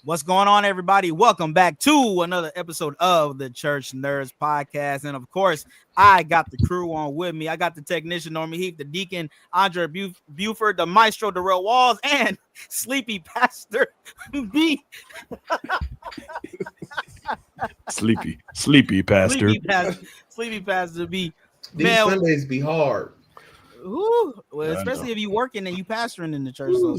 What's going on, everybody? Welcome back to another episode of the Church Nerds Podcast. And of course, I got the crew on with me. I got the technician, Norman Heath, the deacon, Andre Buford, the maestro, Darrell Walls, and sleepy pastor, B. Sleepy pastor. Sleepy pastor, B. These Sundays be hard. Ooh, well, especially if you working and you pastoring in the church. So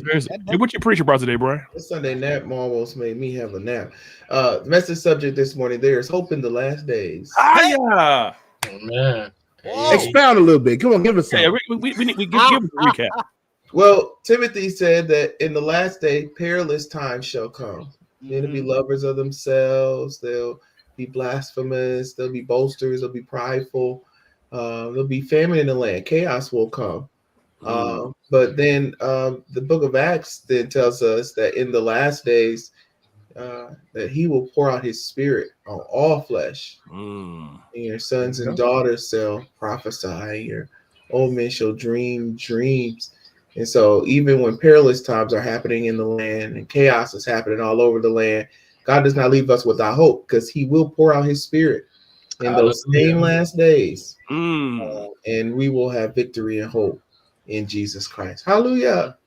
hey, what you preaching about today, Brian? This Sunday nap almost made me have a nap. The message subject this morning: there is hope in the last days. Yeah. Oh, man. Whoa. Expound a little bit. Come on, give us some. Yeah, we give us a recap. Well, Timothy said that in the last day, perilous times shall come. Men will be lovers of themselves. They'll be blasphemous. They'll be boasters. They'll be prideful. There'll be famine in the land. Chaos will come. But then the book of Acts then tells us that in the last days that he will pour out his spirit on all flesh. And your sons and daughters shall prophesy. And your old men shall dream dreams. And so even when perilous times are happening in the land and chaos is happening all over the land, God does not leave us without hope because he will pour out his spirit in those same last days. And we will have victory and hope in Jesus Christ. Hallelujah.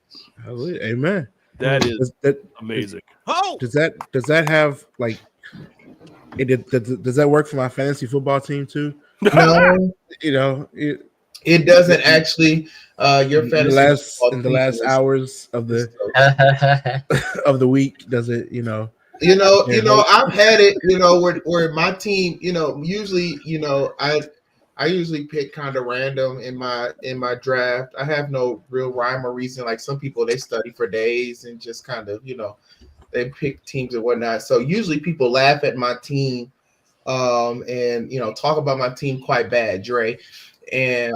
Hallelujah. Amen. That is amazing. Does that have like does that work for my fantasy football team too? No, it doesn't actually. Your fantasy in the last hours of the of the week, does it? I've had it. Where my team, usually, I usually pick kind of random in my draft. I have no real rhyme or reason. Like some people, they study for days and just kind of, they pick teams and whatnot. So usually people laugh at my team, and talk about my team quite bad, Dre, and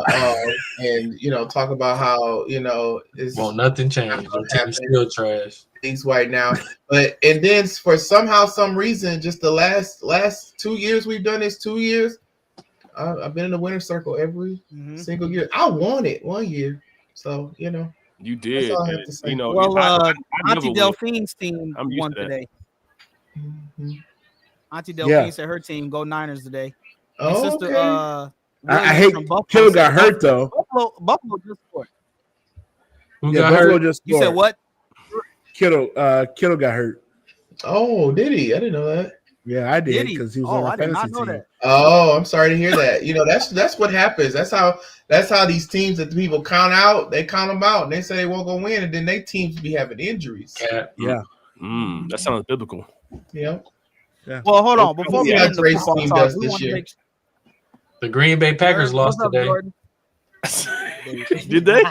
talk about how nothing changed. Team's still trash. Things right now, and then for some reason, just the last 2 years we've done this 2 years. I've been in the winner's circle every single year. I won it 1 year, so you did. That's all I have to say. Auntie Delphine's team won today. Auntie Delphine said her team go Niners today. Oh, sister, okay. I hate Kittle got hurt though. Buffalo just scored. Who got hurt? You said what? Kittle got hurt. Oh, did he? I didn't know that. Yeah, I did because he was on our fantasy team. That. Oh, I'm sorry to hear that. That's what happens. That's how these teams that the people count out. They count them out and they say they won't go win, and then they teams be having injuries. Yeah. That sounds biblical. Yeah. Well, hold on. Before we get into the football team talk, does this year. The Green Bay Packers lost today. Jordan? Did they?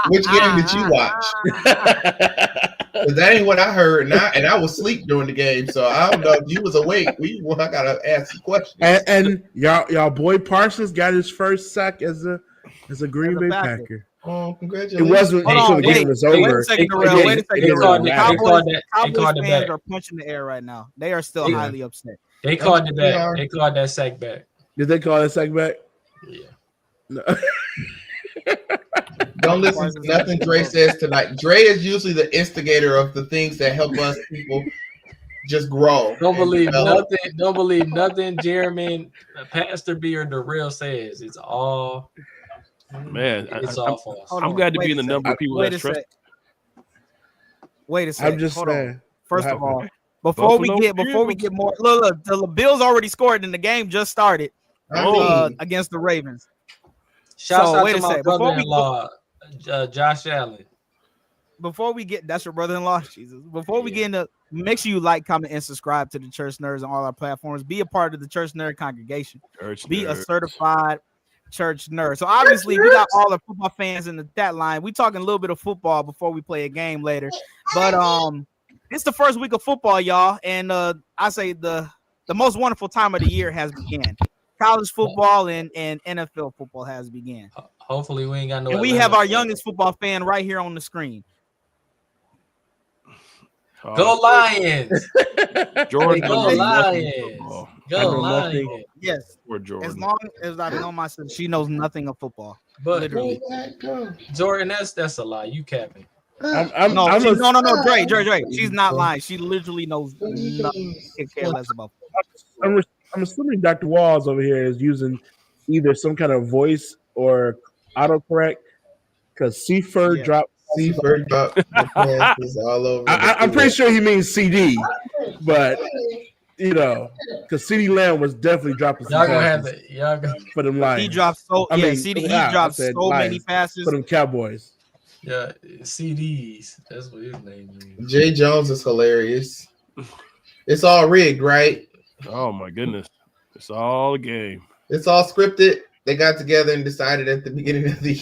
Which game did you watch? That ain't what I heard, and I was asleep during the game, so I don't know if you was awake. I gotta ask the question. And y'all boy Parsons got his first sack as a Green Bay Packer. Oh, congratulations! It wasn't until the game was over. Wait a second, Cowboys fans are punching the air right now. They are still highly upset. They called it back. They called that sack back. Did they call that sack back? Yeah. No. Don't listen to nothing Dre says tonight. Dre is usually the instigator of the things that help us people just grow. Don't believe nothing. Don't believe nothing Jeremy, Pastor B, or Darrell says. It's all. Man, it's all false. I'm glad to be in the number of people that trust. Wait a second. I'm just saying. First of all, before we get more, look, the Bills already scored and the game just started against the Ravens. Shout out to my brother-in-law, Josh Allen. Before we get, that's your brother-in-law, Jesus. Before we get into, make sure you like, comment, and subscribe to the Church Nerds on all our platforms. Be a part of the Church Nerd congregation. Be a certified Church Nerd. So obviously, we got all the football fans in the chat line. We talking a little bit of football before we play a game later, but it's the first week of football, y'all, and I say the most wonderful time of the year has begun. College football and NFL football has begun. Hopefully, we ain't got no. And we have our youngest football fan right here on the screen. Go Lions! Jordan, go Lions! Go Lions! Yes, or Jordan. As long as I know my sister, she knows nothing of football. But literally, Jordan, that's a lie. You capping? No, Dre. She's not lying. She literally knows nothing. Care less about. I'm assuming Dr. Walls over here is using either some kind of voice or autocorrect because Seaford dropped. Seaford dropped the passes all over. I'm pretty sure he means CD, but because CD Lamb was definitely dropping. Y'all gonna have it. For them Lions. He dropped CD. He dropped so many passes for them Cowboys. Yeah, CDs. That's what his name is. Jay Jones is hilarious. It's all rigged, right? Oh my goodness. It's all a game. It's all scripted. They got together and decided at the beginning of the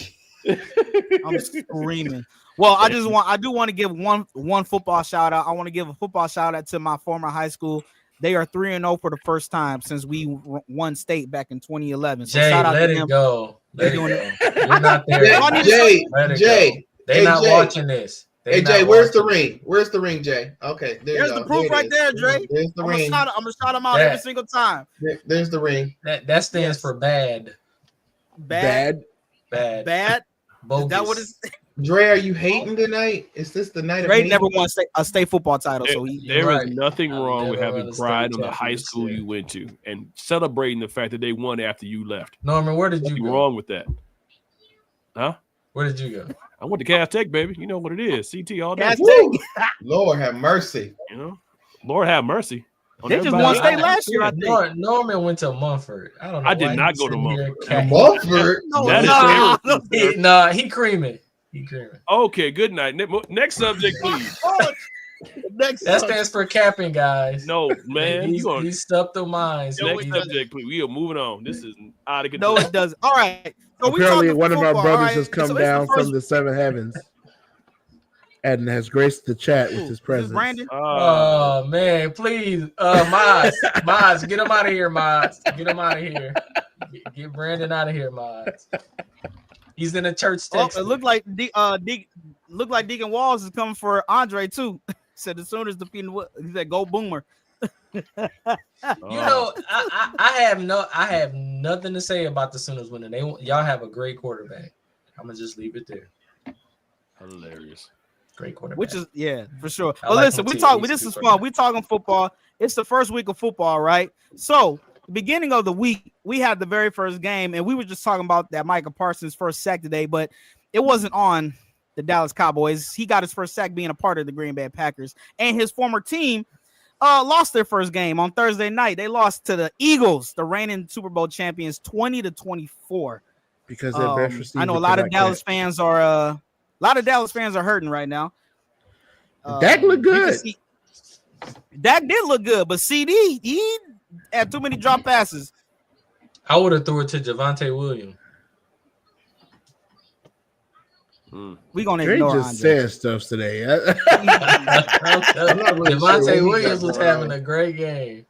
I'm screaming. Well, I do want to give one football shout out. I want to give a football shout out to my former high school. They are 3-0 for the first time since we won state back in 2011. So Jay, shout out let to it them. go. Let it go. You're not there. Jay, they're not watching this. Hey Jay, where's the ring? Where's the ring, Jay? Okay, there's the proof right there, Dre. There's the ring. I'm gonna shout him out every single time. There's the ring. That stands for bad. Bad. Bogus. Is that what it's? Dre, are you hating tonight? Is this the night? Dre never won a state football title, so there is nothing wrong with having pride on the high school you went to and celebrating the fact that they won after you left. Norman, where did you go? What's wrong with that? Huh? Where did you go? I went to Cass Tech, baby. You know what it is. CT all day. Lord have mercy. Lord have mercy. They just won state last year, I think. Norman went to Mumford. I don't know. I did not go to Mumford. Mumford? Nah, he creaming. Okay, good night. Next subject, please. That stands for capping, guys. No, man. He's stuck the minds. Next subject, please. We are moving on. This is out of control. No, it doesn't. All right. So apparently, one of our brothers has come down from the seven heavens and has graced the chat with his presence. Brandon? Oh man, please, Mods, get him out of here, Mods. Get him out of here. Get Brandon out of here, Mods. He's in a church text. It looked like Deacon Walls is coming for Andre too. Said as soon as the he said go Boomer. I have nothing to say about the Sooners winning. Y'all have a great quarterback. I'm gonna just leave it there. Hilarious. Great quarterback. Which is for sure. But listen, this is fun. We're talking football. It's the first week of football, right? So the beginning of the week, we had the very first game, and we were just talking about that Micah Parsons' first sack today, but it wasn't on the Dallas Cowboys. He got his first sack being a part of the Green Bay Packers, and his former team lost their first game on Thursday night. They lost to the Eagles, the reigning Super Bowl champions, 20-24. Because their best receiver. I know a lot of Dallas fans are hurting right now. Dak looked good. Dak did look good, but CD he had too many drop passes. I would have threw it to Javonte Williams. We're gonna ignore just saying stuff today. Javonte Williams was having a great game.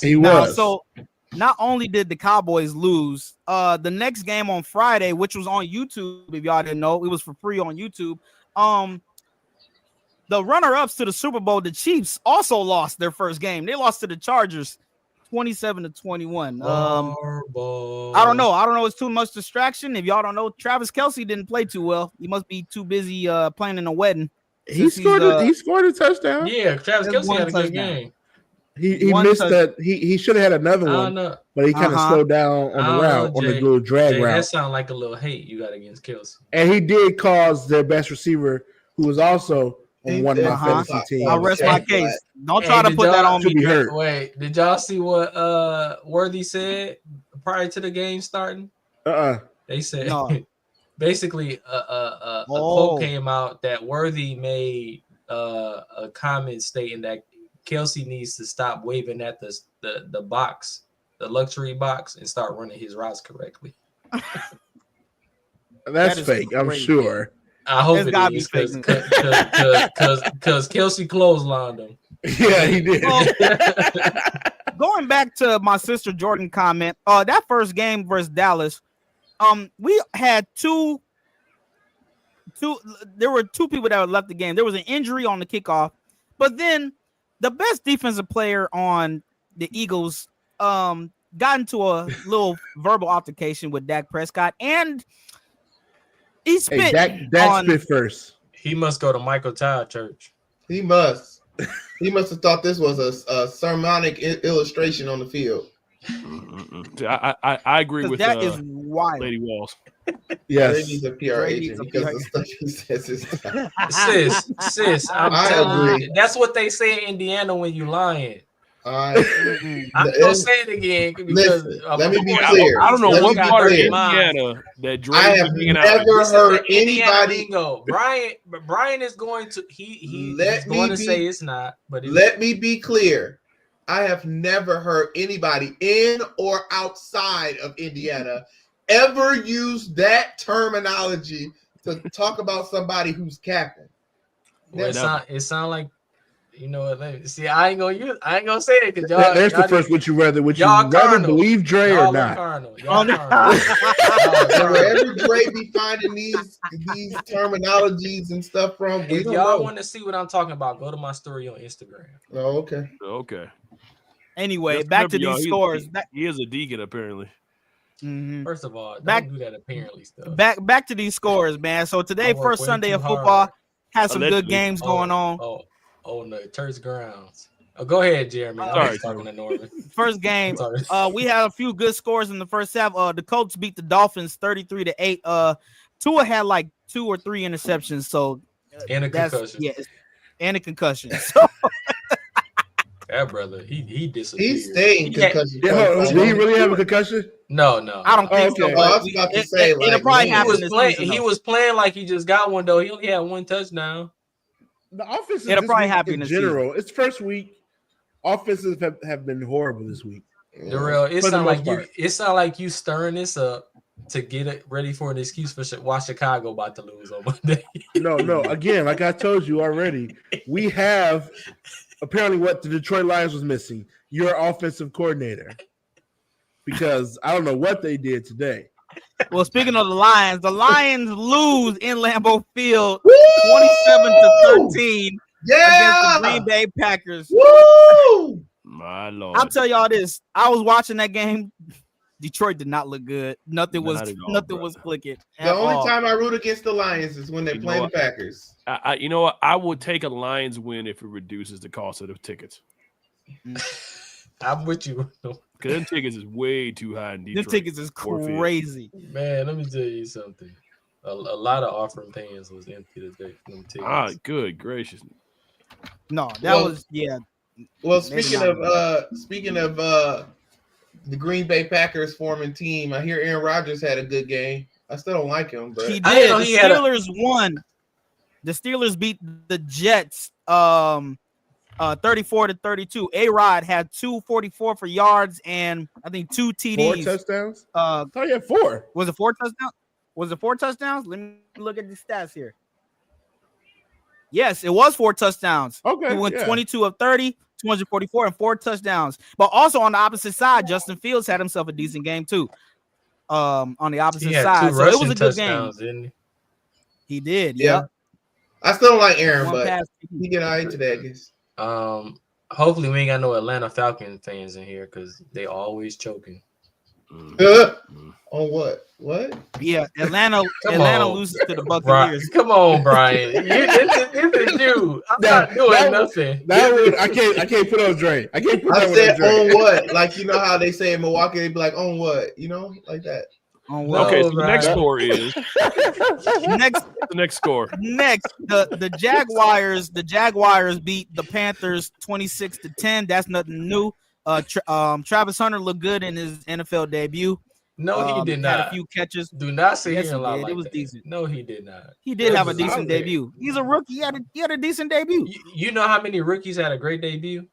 He was. So not only did the Cowboys lose, the next game on Friday, which was on YouTube, if y'all didn't know, it was for free on YouTube. The runner-ups to the Super Bowl, the Chiefs, also lost their first game. They lost to the Chargers 27-21. I don't know. It's too much distraction. If y'all don't know, Travis Kelce didn't play too well. He must be too busy planning a wedding. He scored a touchdown. Yeah, Travis Kelce had a good game. He missed that. He should have had another one, but he kind of slowed down on the route, on the little drag route. That sounds like a little hate you got against Kelce. And he did cause their best receiver, who was also on one of my fantasy teams. I'll rest my case. Don't try to put that on me. Wait, did y'all see what Worthy said prior to the game starting? They said basically a quote came out that Worthy made a comment stating that Kelce needs to stop waving at the box, the luxury box, and start running his routes correctly. That's fake, I'm sure. I hope it is because Kelce clotheslined him. Yeah, he did. Going back to my sister Jordan comment, that first game versus Dallas, we had there were two people that left the game. There was an injury on the kickoff, but then the best defensive player on the Eagles got into a little verbal altercation with Dak Prescott, and he spit. Dak spit first. He must go to Michael Todd Church. He must. He must have thought this was a sermonic illustration on the field. I agree with that is wild. Lady Walls. Yes, Brady's a PR agent because the stuff he says is sis. I agree. You, that's what they say in Indiana when you lying. I'm gonna say it again because let me be clear. I don't know what part of Indiana that Drake I have never heard anybody. Brian is going to he's going to say it's not. But let me be clear. I have never heard anybody in or outside of Indiana ever use that terminology to talk about somebody who's capping. Well, it sound like, you know what? See, I ain't gonna say it because y'all. That's the first. Would you rather believe Dre or not? Wherever Dre be finding these terminologies and stuff from. If y'all want to see what I'm talking about, go to my story on Instagram. Oh, okay. Anyway, back to these scores. He is a deacon apparently. Mm-hmm. First of all, don't do that apparently stuff. Back to these scores, man. So today, first Sunday of football, has some good games going on. Oh no, Terps grounds. Oh, go ahead, Jeremy. I'm talking to Norman. First game, we had a few good scores in the first half. The Colts beat the Dolphins 33-8. Tua had like 2 or 3 interceptions, so and a concussion. Yeah, and a concussion. So that brother, he disappeared. He stayed in concussion. Did he really have a concussion? No. I don't think so. I was about to say, it'll probably happen. He was playing like he just got one though. He only had 1 touchdown. The offense it'll probably happen in general. It's first week. Offenses have been horrible this week. The real, it sound like you stirring this up to get it ready for an excuse for why Chicago about to lose on Monday. No. Again, like I told you already, we have apparently what the Detroit Lions was missing. Your offensive coordinator, because I don't know what they did today. Well, speaking of the Lions lose in Lambeau Field 27-13 against the Green Bay Packers. Woo! My Lord. I'll tell y'all this. I was watching that game. Detroit did not look good. Nothing was clicking. The only time I root against the Lions is when they play the Packers. You know what? I would take a Lions win if it reduces the cost of the tickets. I'm with you. Because them tickets is way too high in Detroit. Them tickets is crazy. Man, let me tell you something. A lot of offering pans was empty today. Good gracious. No, that was Well, speaking of the Green Bay Packers forming team, I hear Aaron Rodgers had a good game. I still don't like him, but he did. The Steelers won. The Steelers beat the Jets 34-32. A-Rod had 244 for yards and I think 2 TDs. 4 touchdowns? I thought he had 4. Was it 4 touchdowns? Was it 4 touchdowns? Let me look at the stats here. Yes, it was 4 touchdowns. Okay. He went 22 of 30, 244 and 4 touchdowns. But also on the opposite side, Justin Fields had himself a decent game too. On the opposite side. So it was a good game. Didn't he did, yeah. I still don't like Aaron, but he get all right today, I guess. Hopefully we ain't got no Atlanta Falcon fans in here because they always choking. On what? What? Yeah, Atlanta loses to the Buccaneers. Come on, Brian. This is you. I'm not doing nothing. I can't put on Dre. I can't put on Dre. On what? Like, you know how they say in Milwaukee, they be like, on what? You know, like that. Okay, so the next score is the next score. Next, the Jaguars beat the Panthers 26-10. That's nothing new. Travis Hunter looked good in his NFL debut. No, he did not. Had a few catches. Do not say here a lot like it was that. decent. No, he did not. He did have a decent debut. He's a rookie. He had a decent debut. You know how many rookies had a great debut?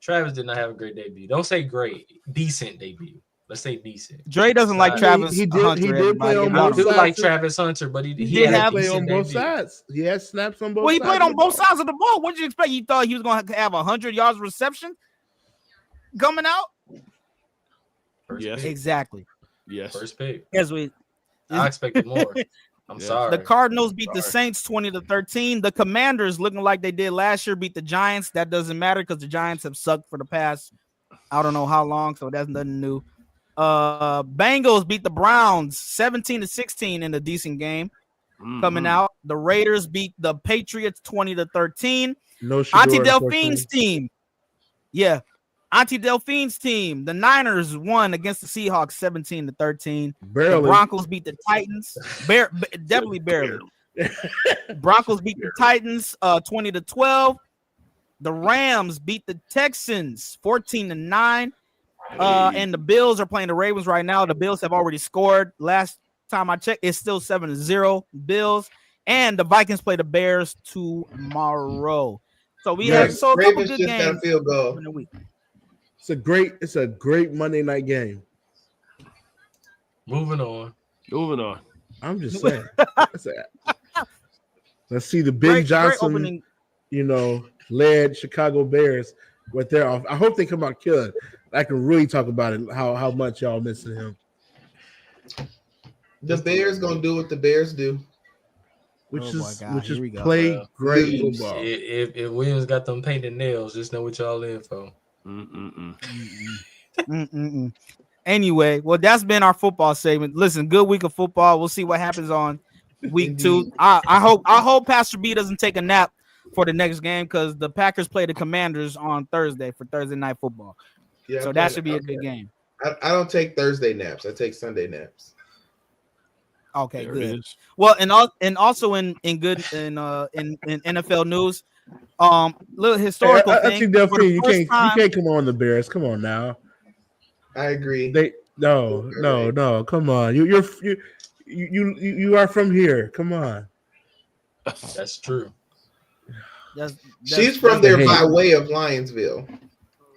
Travis did not have a great debut. Don't say great. Decent debut. Let's say decent. Dre doesn't like Travis Hunter. He did play on both sides. I do like Travis Hunter, but he did have play on both sides. He had snaps on both sides. Well, he played on both sides of the ball. What did you expect? You thought he was going to have 100 yards reception coming out? Yes. Exactly. Yes. First pick. Yes, I expected more. I'm sorry. The Cardinals beat the Saints 20-13. The Commanders, looking like they did last year, beat the Giants. That doesn't matter because the Giants have sucked for the past, I don't know how long, so that's nothing new. Bengals beat the Browns 17-16 in a decent game. coming out. The Raiders beat the Patriots 20-13. No, Auntie Delphine's team. Yeah. Auntie Delphine's team. The Niners won against the Seahawks 17-13. Barely. The Broncos beat the Titans. Definitely barely. Broncos beat the Titans 20-12. The Rams beat the Texans 14-9. And the Bills are playing the Ravens right now. The Bills have already scored. Last time I checked, it's still 7-0 Bills. And the Vikings play the Bears tomorrow. So we have a couple good games in the week. It's a great Monday night game. Moving on. I'm just saying. Let's see the Big Johnson, led Chicago Bears with their off. I hope they come out killing. I can really talk about it, how much y'all missing him. The Bears gonna do what the Bears do, which is play great football. If Williams got them painted nails, just know what y'all in for. Anyway, well, that's been our football segment. Listen, good week of football. We'll see what happens on week 2. I hope Pastor B doesn't take a nap for the next game because the Packers play the Commanders on Thursday for Thursday night football. Yeah, so that should be a good game. I don't take Thursday naps. I take Sunday naps. Okay, good. Well, and also in NFL news, little historical thing. I think Delphine, you can't come on the Bears. Come on now. I agree. No. Come on. You are from here. Come on. That's true. She's from there by way of Lionsville.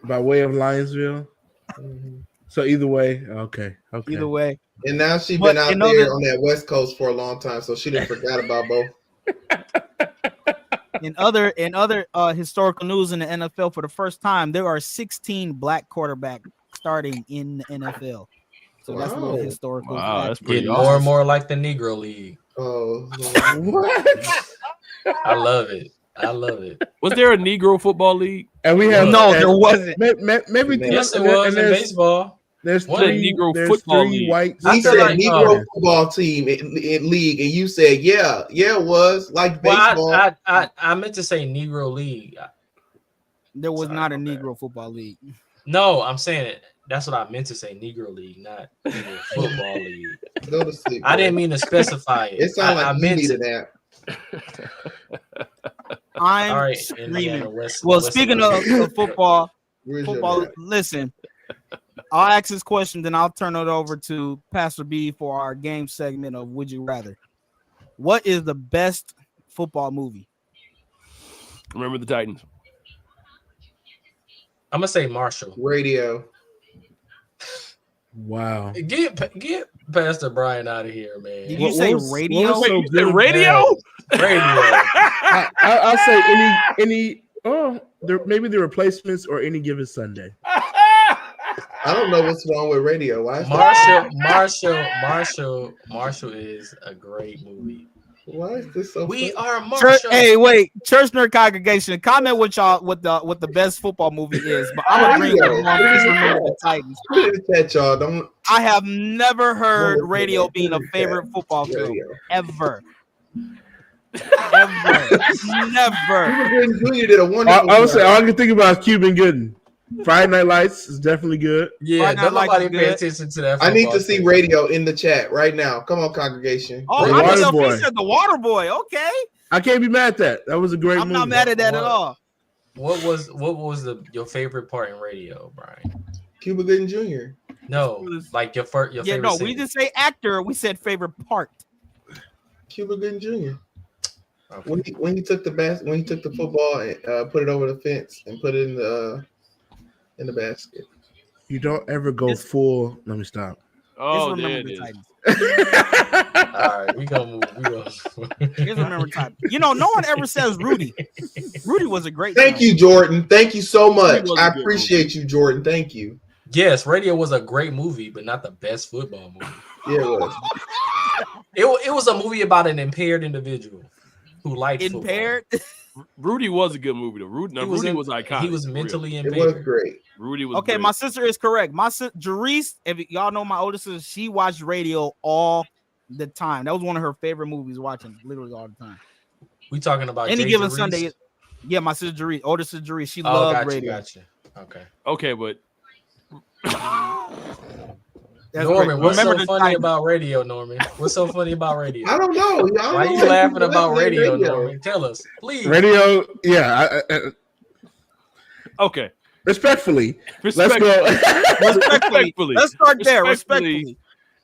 By way of Lionsville. Mm-hmm. So either way, okay. Either way. And now she's been out there on that West Coast for a long time, so she didn't forget about both. In other historical news in the NFL, for the first time, there are 16 black quarterbacks starting in the NFL. So that's a little historical. Wow, that's pretty awesome. More and more like the Negro League. Oh, what? I love it. Was there a Negro football league? And we have there wasn't. Maybe yes, it was in baseball. There's three football league. White. He said Negro football team in league, and you said it was like baseball. Well, I meant to say Negro League. There was not a Negro football league. No, I'm saying it. That's what I meant to say. Negro League, not Negro football league. Go to sleep. I didn't mean to specify it. It sounded like you needed that. I'm screaming. Well, speaking of football, listen, I'll ask this question, then I'll turn it over to Pastor B for our game segment of Would You Rather. What is the best football movie? Remember the Titans. I'm gonna say Marshall. Radio. Wow. Get Pastor Brian out of here, man. Did you say radio? Wait, you said radio? Radio. I'll say any. Oh, maybe the Replacements or Any Given Sunday. I don't know what's wrong with radio. Why? Marshall is a great movie. Why is this so? We are Marshall. Hey, wait, Church Nerd Congregation, comment with y'all what the best football movie is. But I'm agreeing with Remember the Titans. Y'all I have never heard radio being a favorite football film ever. Never. You did a wonderful. I would say all I can think about is Cuban Gooden. Friday Night Lights is definitely good. Yeah, nobody pay attention to that. I need to see radio in the chat right now. Come on, congregation. Oh, The Water Boy. Said The Water Boy. Okay. I can't be mad at that. That was a great movie. I'm not mad at that at all. What was your favorite part in radio, Brian? Cuba Gooding Jr. No, like your favorite. No, we didn't say actor. We said favorite part. Cuba Gooding Jr. Okay. When he took the football and put it over the fence and put it in the basket. You don't ever go full. Let me stop. Oh, there it is. All right, we gonna move. Here's Remember Titans. No one ever says Rudy. Rudy was a great. Thank you, Jordan. Thank you so much. I appreciate you, Jordan. Thank you. Yes, radio was a great movie, but not the best football movie. Yeah, it was. It was a movie about an impaired individual who liked impaired. Football. Rudy was a good movie though. Rudy was iconic. He was mentally impaired. It was great. Rudy was okay. Great. My sister is correct. My sister, Jerice, if y'all know my older sister, she watched radio all the time. That was one of her favorite movies, watching literally all the time. We talking about any Jay given Reese? Sunday. Yeah, my sister Jeree, older sister Jeree, she loved radio. Gotcha. Okay, but Norman, what's so funny about radio, Norman? What's so funny about radio? I don't know. Why are you laughing about radio, Norman? Tell us, please. Radio, yeah. Okay. Respectfully, let's go. Respectfully, let's start there. Respectfully,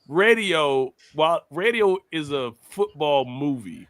radio. While radio is a football movie,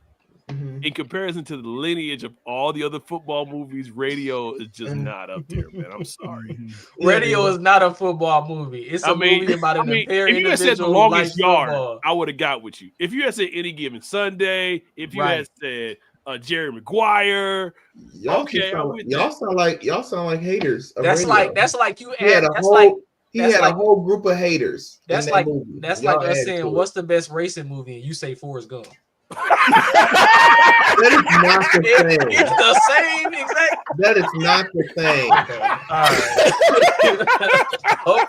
in comparison to the lineage of all the other football movies, radio is just not up there, man. I'm sorry. Radio is not a football movie. It's a movie about an impaired individual. If you had said The Longest Yard, I would have got with you. If you had said Any Given Sunday, if you had said Jerry Maguire, y'all sound like haters. That's like you he had a whole group of haters. That's like us saying, what's the best racing movie? And you say Forrest Gump. That is not the thing. It's the same exact. That is not the thing. Okay.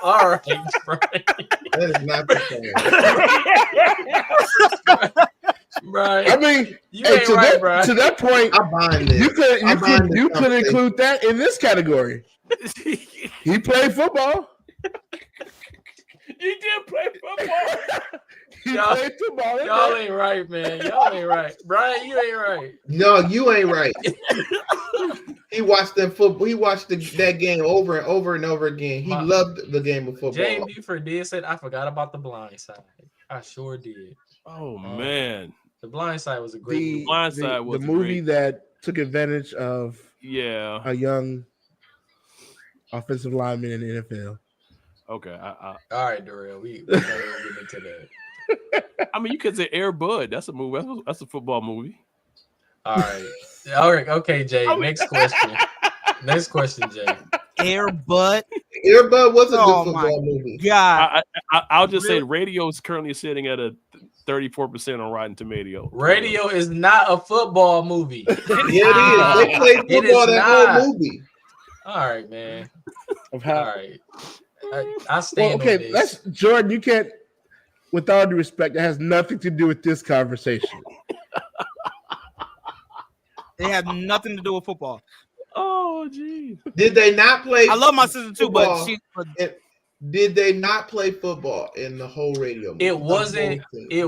All right. That is not the thing. Right. I mean, you ain't right, Brian. To that point, I'm buying this. You could include that in this category. He played football. You did play football. Y'all ain't right, man. Y'all ain't right. Brian, you ain't right. No, you ain't right. He watched football. He watched that game over and over and over again. He loved the game of football. James Buford did say, I forgot about The Blind Side. I sure did. Oh, man. The Blind Side was a great movie. The Blind Side was the movie that took advantage of a young offensive lineman in the NFL. Okay. All right, Darrell. We gotta get into that. I mean, you could say Air Bud. That's a movie. That's a football movie. All right. Okay, Jay. Next question. Next question, Jay. Air Bud. Air Bud was a good football movie. God. I'll just say radio is currently sitting at a 34% on Rotten Tomatoes. Radio is not a football movie. Yeah, it is. They played football that whole movie. All right, man. All right. I stand on this. That's Jordan. You can't. With all due respect, that has nothing to do with this conversation. It had nothing to do with football. Oh, geez. Did they not play? I love my sister too, but did they not play football in the whole radio movie? It wasn't. It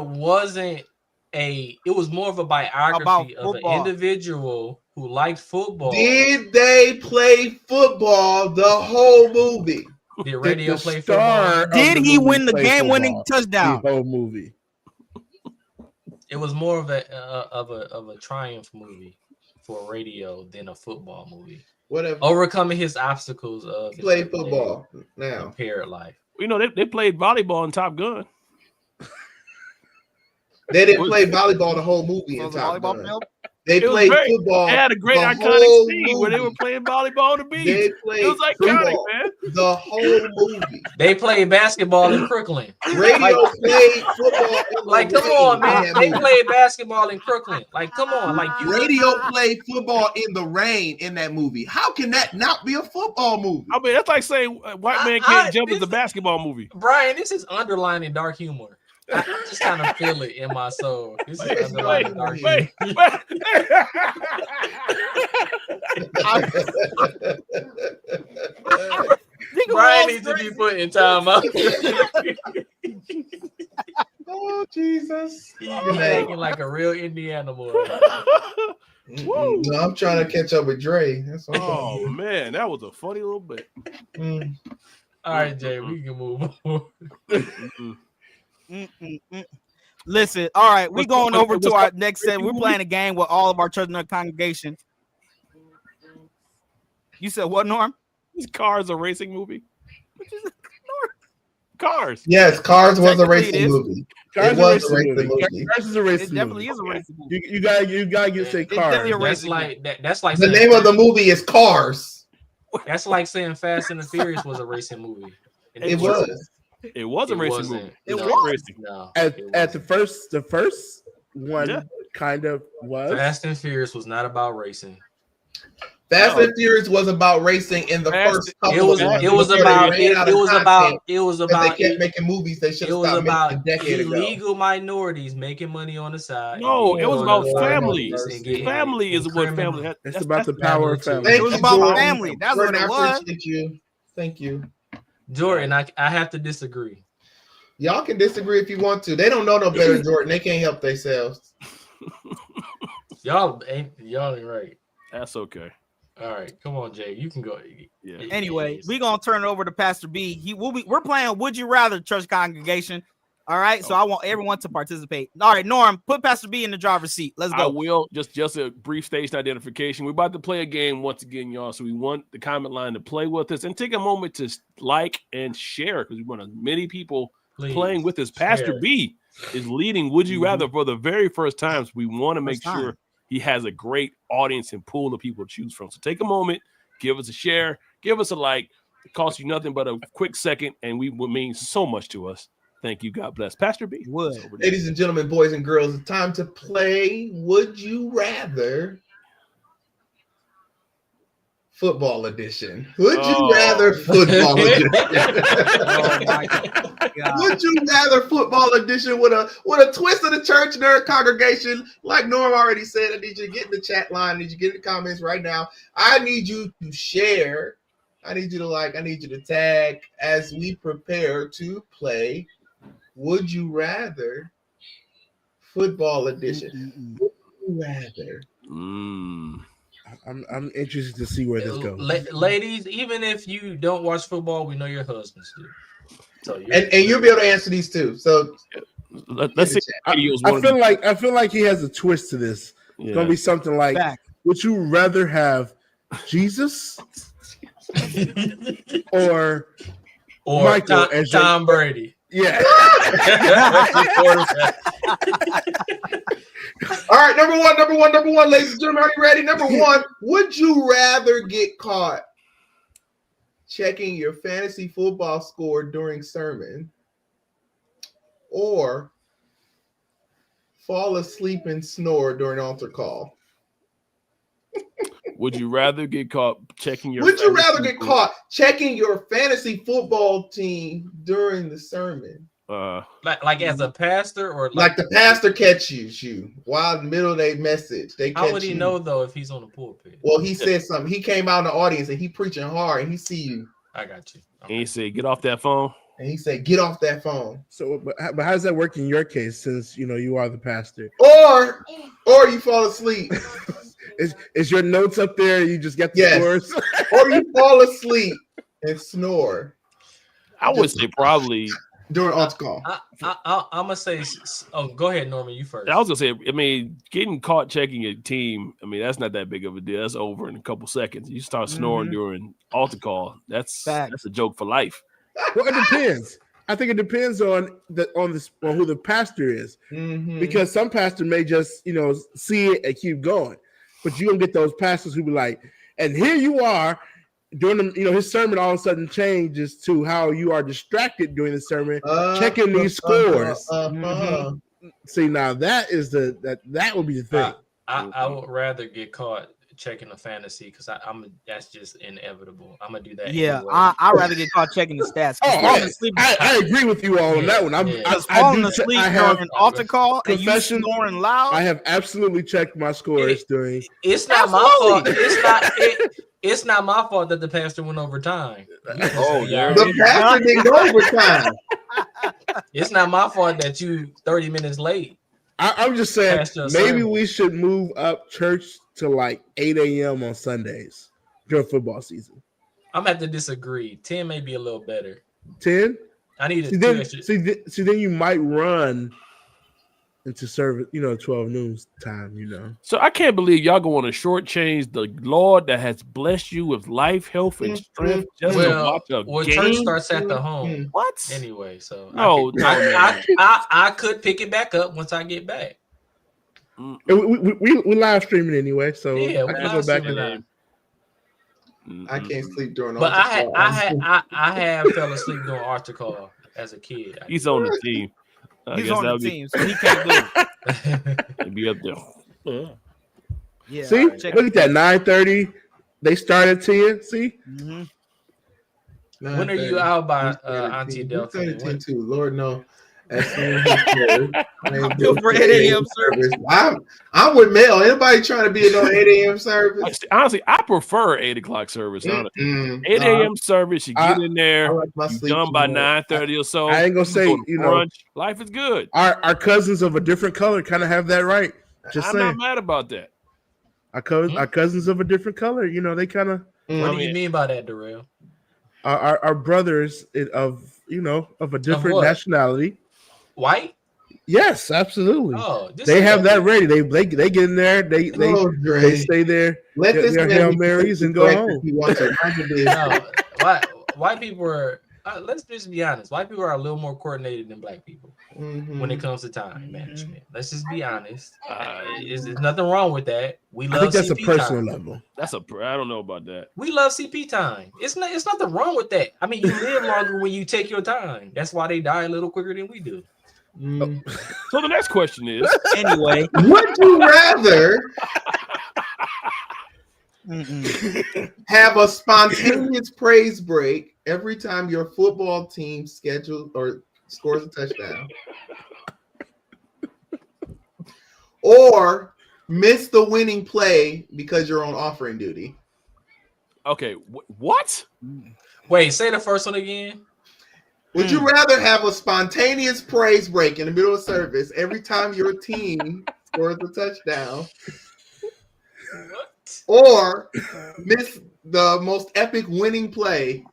was more of a biography of an individual who liked football. Did they play football the whole movie? Did radio play football? Did he win the game-winning touchdown? The whole movie. It was more of a triumph movie for radio than a football movie. Whatever. Overcoming his obstacles of play football now. Impaired life. You know they played volleyball in Top Gun. They didn't play volleyball the whole movie in Top Gun. They played football. They had a great iconic scene where they were playing volleyball on the beach. They played it was iconic, man. The whole movie. They played basketball in Crooklyn. Radio played football. Come on, man. They played basketball in Crooklyn. Come on. Radio played football in the rain in that movie. How can that not be a football movie? I mean, that's like saying White Man Can't Jump is a basketball movie. Brian, this is underlining dark humor. I just kind of feel it in my soul. This is underlying dark humor. Brian needs to be put in timeout. Oh, Jesus. He's acting like a real Indiana boy. No, I'm trying to catch up with Dre. That's all. Oh, man. That was a funny little bit. All right, Jay, we can move on. Listen, all right, we're going over to our next set. We're playing a game with all of our church and congregation. You said what, Norm? Is Cars a racing movie? Cars. Yes, Cars was a racing movie. It was a racing movie. Cars is a racing movie. It definitely is a racing movie. You gotta get say Cars. That's like the name of the movie is Cars. That's like saying Fast and the Furious was a racing movie. It was. It was a racing movie. It was racing. No, at the first one kind of was. Fast and Furious was not about racing. Fast and Furious was about racing in the first couple of It was about they kept making movies. They should have stopped making a decade ago. Illegal minorities making money on the side. No, it was about family. Family is what family has. It's about the power of family. It was about family. That's what it was. Appreciate you. Thank you, Jordan. I have to disagree. Y'all can disagree if you want to. They don't know no better, Jordan. They can't help themselves. Y'all ain't right. That's okay. All right, come on, Jay. You can go. Yeah. Anyway, we're gonna turn it over to Pastor B. We're playing Would You Rather, church congregation. All right, so I want everyone to participate. All right, Norm, put Pastor B in the driver's seat. Let's go. I will. Just a brief station identification. We're about to play a game once again, y'all. So we want the comment line to play with us and take a moment to like and share because we want as many people playing with us. Pastor B is leading Would You Rather for the very first time. So we want to make sure he has a great audience and pool of people to choose from. So take a moment, give us a share, give us a like. It costs you nothing but a quick second, and we will mean so much to us. Thank you. God bless. Pastor B. Ladies and gentlemen, boys and girls, it's time to play Would You Rather Football Edition. Would you rather Football Edition? Oh my God. Would you rather Football Edition with a twist of the church nerd congregation? Like Norm already said, I need you to get in the chat line. I need you to get in the comments right now. I need you to share. I need you to like. I need you to tag as we prepare to play Would You Rather Football Edition. Would you rather? I'm interested to see where this goes. Ladies, even if you don't watch football, we know your husbands do. So and you'll be able to answer these too. So let's see. I feel like he has a twist to this. It's gonna be something like, would you rather have Jesus or Michael as Tom Brady? Yeah. All right, number one, ladies and gentlemen, are you ready? Number one, would you rather get caught checking your fantasy football score during sermon or fall asleep and snore during altar call? Would you rather get caught checking your Would you rather get caught checking your fantasy football team during the sermon? Like as a pastor or like the pastor catches you while in the middle of their message. How would he know though if he's on the pulpit? Well, he said something. He came out in the audience and he preaching hard and he see you. I got you. Okay. And he said, "Get off that phone." And he said, "Get off that phone." So, but how does that work in your case? Since you are the pastor, or you fall asleep. Is your notes up there? You just get the scores, or you fall asleep and snore. I would say probably during altar call. I'm gonna say. Oh, go ahead, Norman. You first. I was gonna say. I mean, getting caught checking your team. I mean, that's not that big of a deal. That's over in a couple seconds. You start snoring during altar call. That's a joke for life. Well, it depends. I think it depends on who the pastor is, because some pastor may just see it and keep going, but you don't get those pastors who be like, and here you are during his sermon all of a sudden changes to how you are distracted during the sermon, checking these scores. See, now that is that would be the thing. I would rather get caught checking the fantasy because that's just inevitable. I'm gonna do that. Yeah, anyway. I'd rather get caught checking the stats. I agree with you all on that one. Falling asleep during an altar call and you snoring loud. I have absolutely checked my scores during. It's not my fault. It's not my fault that the pastor went overtime. The pastor didn't go overtime. It's not my fault that you 30 minutes late. I'm just saying maybe we should move up church to like 8 a.m. on Sundays during football season. I'm gonna have to disagree. 10 may be a little better. 10? I need see, then you might run into service, 12 noon time, So I can't believe y'all going to shortchange the Lord that has blessed you with life, health, and strength just to watch a game. Church starts at the home. What? Anyway, so I could pick it back up once I get back. We live streaming anyway, so yeah, I can go back and I can't sleep during. But I have fell asleep during altar call as a kid. He's on the team. He's on the team, so he can't do it. Be up there. Yeah. See, look at that 9:30. They started to you. See. Mm-hmm. When are you out by Auntie Delta? Too. Lord no. I feel for 8 a.m. service. I'm with Mel. Anybody trying to be in no 8 a.m. service? Honestly, I prefer 8 o'clock service. 8 a.m. service. You get in there. Like you done by 9:30 or so. I ain't gonna say brunch. Life is good. Our cousins of a different color kind of have that right. Just saying. I'm not mad about that. Our cousins of a different color. They kind of. What do you mean by that, Darrell? Our brothers of a different nationality. White? Yes, absolutely. Oh, they have that ready. They get in there. They stay there. Let this their Hail Marys and go home. White people are. Let's just be honest. White people are a little more coordinated than black people when it comes to time management. Let's just be honest. There's nothing wrong with that. We love. I think that's CP a personal time. level. I don't know about that. We love CP time. It's nothing wrong with that. I mean, you live longer when you take your time. That's why they die a little quicker than we do. So the next question is, anyway, would you rather have a spontaneous praise break every time your football team schedules or scores a touchdown, or miss the winning play because you're on offering duty? Okay, what? Wait, say the first one again. Would you rather have a spontaneous praise break in the middle of service every time your team scores a touchdown, or miss the most epic winning play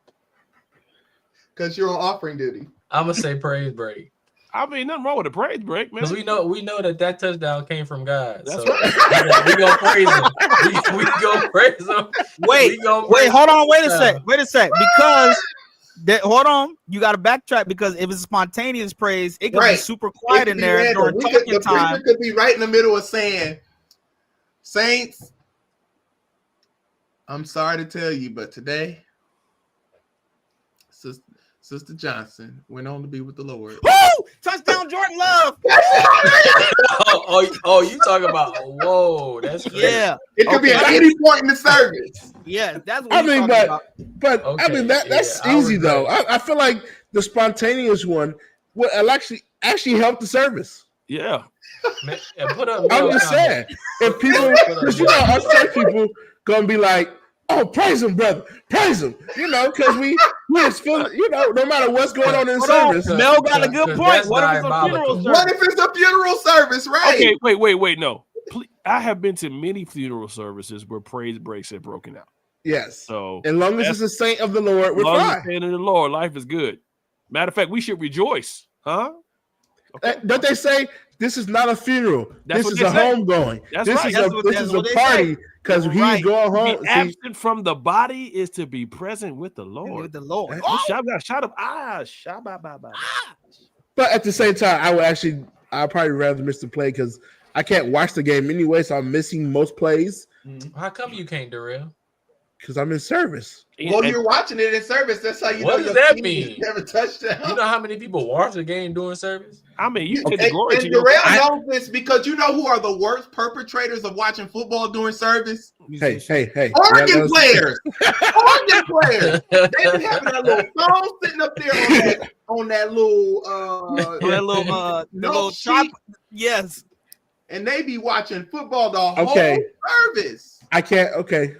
because you're on offering duty? I'm gonna say praise break. I mean, nothing wrong with a praise break, man. Because we know that touchdown came from God. That's so right. we gonna praise him. We gonna praise him. Wait, hold on, wait a sec. Because hold on, you got to backtrack because if it's spontaneous praise, it could be super quiet in there during talking time. The preacher could be right in the middle of saying, "Saints, I'm sorry to tell you, but today, Sister Johnson went on to be with the Lord." Woo! Touchdown, Jordan Love. You talking about? Whoa, that's crazy. Yeah. It could be at any point in the service. Yeah, that's what I mean, but okay, I mean that's easy though. I feel like the spontaneous one would actually help the service. Yeah. I'm just saying, if people, because us church people gonna be like, "Oh, praise him, brother, praise him," because we just feel, no matter what's going on in service. Mel got a good point. What if it's a funeral service? What if it's a funeral service, right? Okay, wait, no. I have been to many funeral services where praise breaks have broken out. Yes. So as long as it's a saint of the Lord, we're fine. Saint of the Lord, life is good. Matter of fact, we should rejoice, huh? Okay. Don't they say this is not a funeral? This is a homegoing. That's this right. This is a party because he's going home. To be absent from the body is to be present with the Lord. With the Lord. Shout up. But at the same time, I'd probably rather miss the play because I can't watch the game anyway, so I'm missing most plays. How come you can't, Darrell? Because I'm in service. Well, you're watching it in service. That's how you what know does that mean? Never touchdown. You know how many people watch the game during service? I mean, you get the glory. And Darrell knows this because you know who are the worst perpetrators of watching football during service? Hey. Oregon players. Oregon players. They be having that little phone sitting up there on that little chop. Yes. And they be watching football the whole service. I can't. Okay.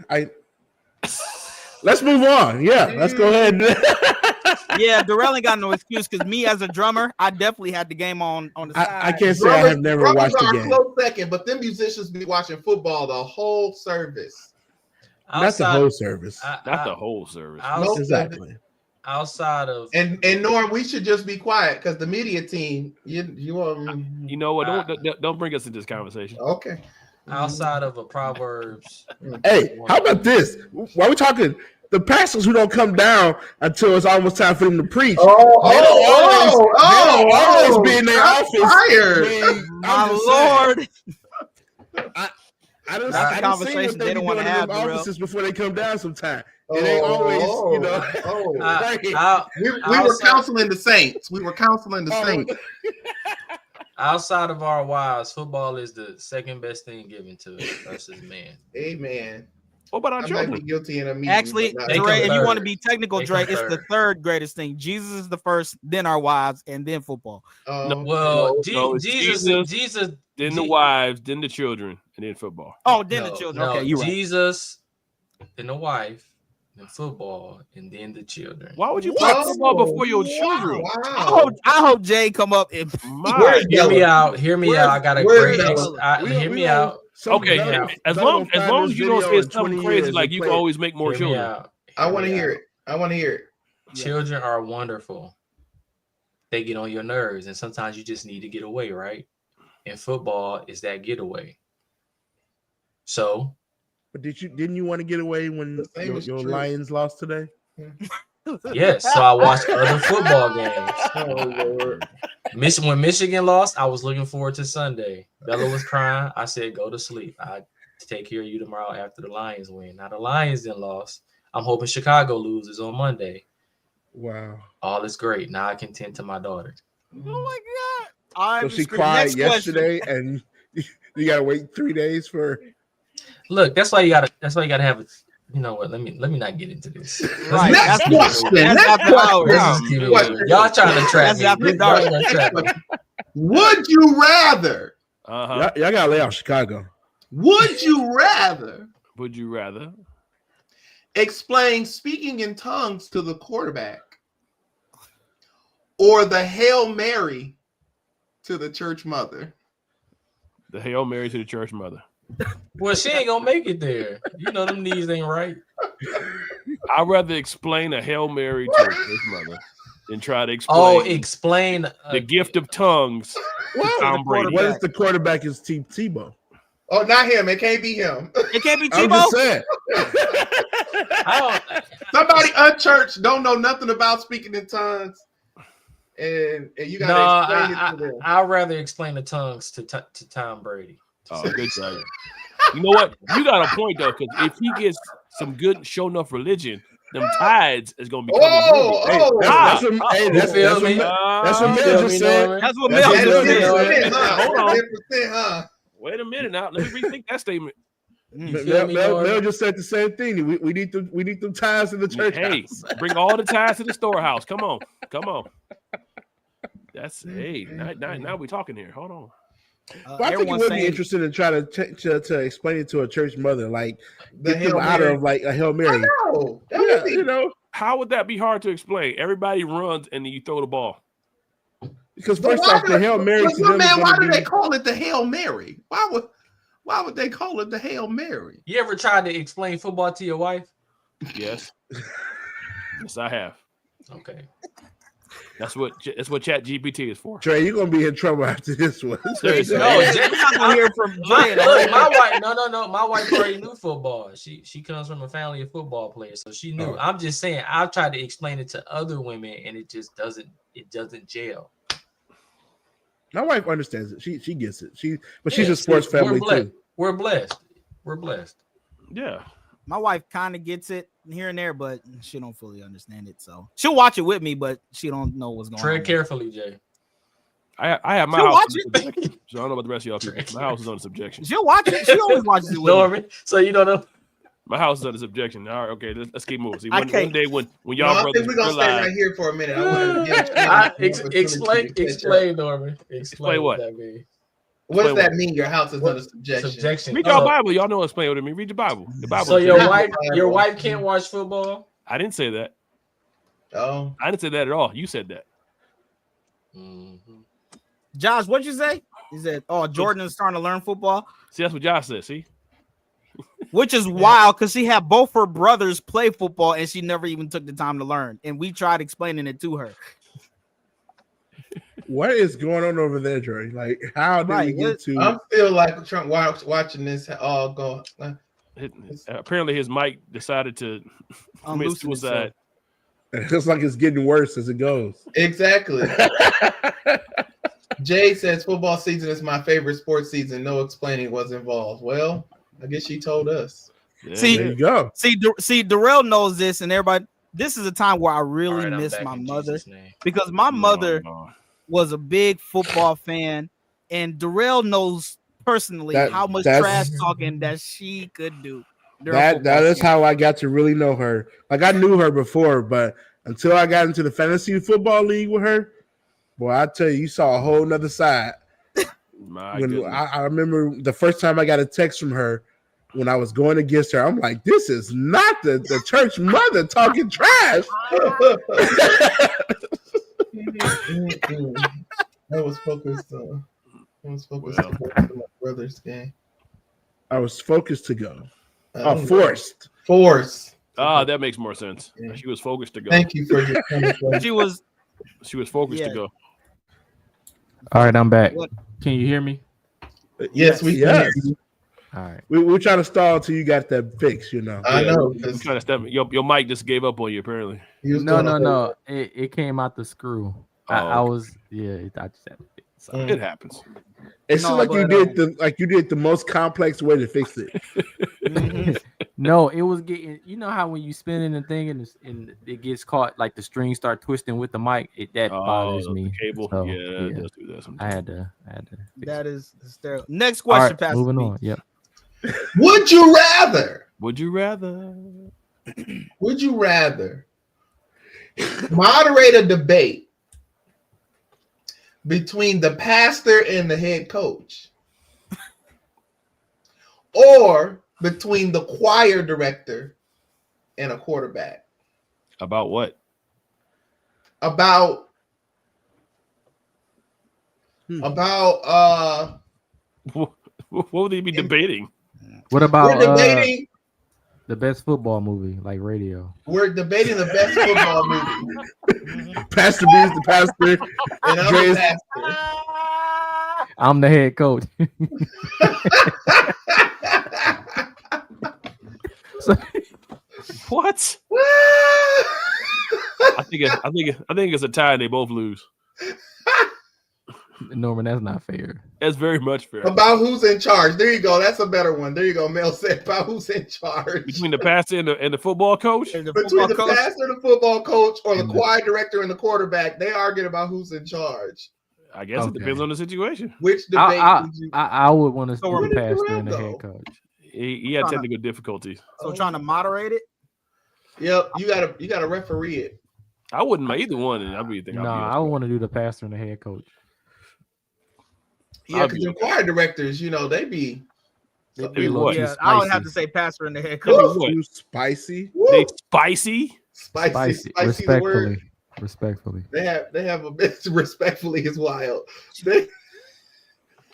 Let's move on. Yeah, let's go ahead. Yeah, Darrell ain't got no excuse because me as a drummer, I definitely had the game on the side. I can't say I have never watched the game. Close second, but them musicians be watching football the whole service. Not the whole service. Not the whole service. Exactly. Outside of and Norm, we should just be quiet because the media team, you know what? Don't bring us into this conversation. Okay. Outside of a Proverbs. Hey, how about this? Why are we talking? The pastors who don't come down until it's almost time for them to preach. They don't always be in their office. My Lord. I don't see what they don't want to have offices before they come down sometime. It ain't always, we were counseling the saints. Outside of our wives, football is the second best thing given to us as men. Amen. What about our children? Might be guilty in a meeting. Actually, Dre, if you want to be technical, Dre, it's the third greatest thing. Jesus is the first, then our wives, and then football. Jesus, then the wives, then the children, and then football. Oh, then the children. Okay, you're Jesus, then the wife, then football, and then the children. Why would you play football before your children? Wow. I hope Jay come up and hear me out. Hear me out. I got a great. Hear me out. Okay, as long as you don't say something crazy like you can always make more children. I want to hear it. Children are wonderful. They get on your nerves, and sometimes you just need to get away, right? And football is that getaway. So, but didn't you want to get away when your Lions lost today? Yes, so I watched other football games. Oh Lord! When Michigan lost, I was looking forward to Sunday. Bella was crying. I said, "Go to sleep. I take care of you tomorrow after the Lions win." Now the Lions then lost. I'm hoping Chicago loses on Monday. Wow! All is great. Now I can tend to my daughter. Oh my God! So she cried yesterday, and you gotta wait 3 days for. Look, that's why you gotta have it. You know what? Let me not get into this. Right. Next question. Y'all trying to trap me. Would you rather? Y'all gotta lay off Chicago. Would you rather? Would you rather explain speaking in tongues to the quarterback, or the Hail Mary to the church mother? The Hail Mary to the church mother. Well, she ain't gonna make it there. You know them knees ain't right. I'd rather explain a Hail Mary to his mother than try to explain. Explain the gift of tongues. Tom Brady. What if the quarterback is Tebow? Oh, not him. It can't be him. It can't be I'm Tebow. just saying. Somebody unchurched, don't know nothing about speaking in tongues, and you gotta explain it to them. I'd rather explain the tongues to Tom Brady. Oh, good job. You know what? You got a point though, because if he gets some good show enough religion, them tides is gonna be coming. That's what Mel just said. That's what Mel just said. Hold on. Wait a minute now. Let me rethink that statement. Mel just said the same thing. We need them ties in the church. Hey, bring all the ties to the storehouse. Come on. That's now we're talking here. Hold on. I think it would be interesting to try to explain it to a church mother, like get them out of like a Hail Mary. How would that be hard to explain? Everybody runs and then you throw the ball. Because first off, the Hail Mary. Why do they call it the Hail Mary? Why would they call it the Hail Mary? You ever tried to explain football to your wife? Yes. Yes, I have. Okay. That's what ChatGPT is for. Trey, you're gonna be in trouble after this one. No, Jay's not gonna hear from Jay. Look, my wife. No. My wife already knew football. She comes from a family of football players, so she knew. I'm just saying. I've tried to explain it to other women, and it just doesn't. It doesn't gel. My wife understands it. She gets it. She's a sports family too. We're blessed. Yeah. My wife kind of gets it here and there, but she don't fully understand it. So she'll watch it with me, but she don't know what's going on. Tread carefully, Jay. I have my house. So I don't know about the rest of y'all people. My house is under subjection. She'll watch it. She always watches it with me. So you don't know. My house is under subjection. All right, okay, let's keep moving. See, one day when y'all brothers, I think we're gonna stay right here for a minute. I want to explain, Norman. Explain what that means. What does that mean? Your house is under subjection. Read your Bible. Y'all know explain what it means. Read your Bible. The Bible. So your wife can't watch football? I didn't say that. Oh, I didn't say that at all. You said that. Mm-hmm. Josh, what'd you say? He said, "Oh, Jordan is starting to learn football." See, that's what Josh said. See, which is wild because she had both her brothers play football and she never even took the time to learn. And we tried explaining it to her. What is going on over there, Dre? Like, how did we get to? I feel like Trump watching this all go. Apparently, his mic decided to commit suicide. It looks like it's getting worse as it goes. Exactly. Jay says football season is my favorite sports season. No explaining was involved. Well, I guess she told us. Yeah, see, there you go. See, Darrell knows this, and everybody. This is a time where I really miss my mother because my mother was a big football fan, and Darrell knows personally how much trash talking that she could do. That is how I got to really know her. Like I knew her before, but until I got into the fantasy football league with her, boy, I tell you, you saw a whole nother side. I remember the first time I got a text from her when I was going against her. I'm like, this is not the church mother talking trash. I was focused on my brother's game. I was focused to go. Forced. That makes more sense. Yeah. She was focused to go. Thank you for your She was focused to go. All right, I'm back. What? Can you hear me? Yes, we can. All right. We're trying to stall until you got that fixed, you know. I know. I'm trying to step. Your mic just gave up on you, apparently. No. It came out the screw. I was I just had to fix it. So. It happens. It seems like you did the most complex way to fix it. No, it was getting. You know how when you spinning the thing and it gets caught, like the strings start twisting with the mic. That bothers me. The cable. So, it does do that sometimes. I had to. That is hysterical. Next question, Pastor. Moving on. Yep. Would you rather moderate a debate between the pastor and the head coach, or between the choir director and a quarterback? About what? About what would they be debating? What about we're debating the best football movie, like Radio? We're debating the best football movie. Pastor B is the pastor, and I'm the pastor. I'm the head coach. What? I think it's a tie and they both lose. Norman, that's not fair. That's very much fair. About who's in charge. There you go. That's a better one. There you go. Mel said about who's in charge. Between the pastor and the football coach? Between the pastor and the football coach, or the choir director and the quarterback, they arguing about who's in charge. I guess it depends on the situation. Which debate I would want to see the pastor and the head coach. He had technical difficulties. So trying to moderate it? Yep, you gotta referee it. I wouldn't make either one, and I want to do the pastor and the head coach. Yeah, because the choir directors, they be what? Yeah, I would have to say pastor and the head coach. Spicy. They spicy. Respectfully. They have a bit respectfully is wild. I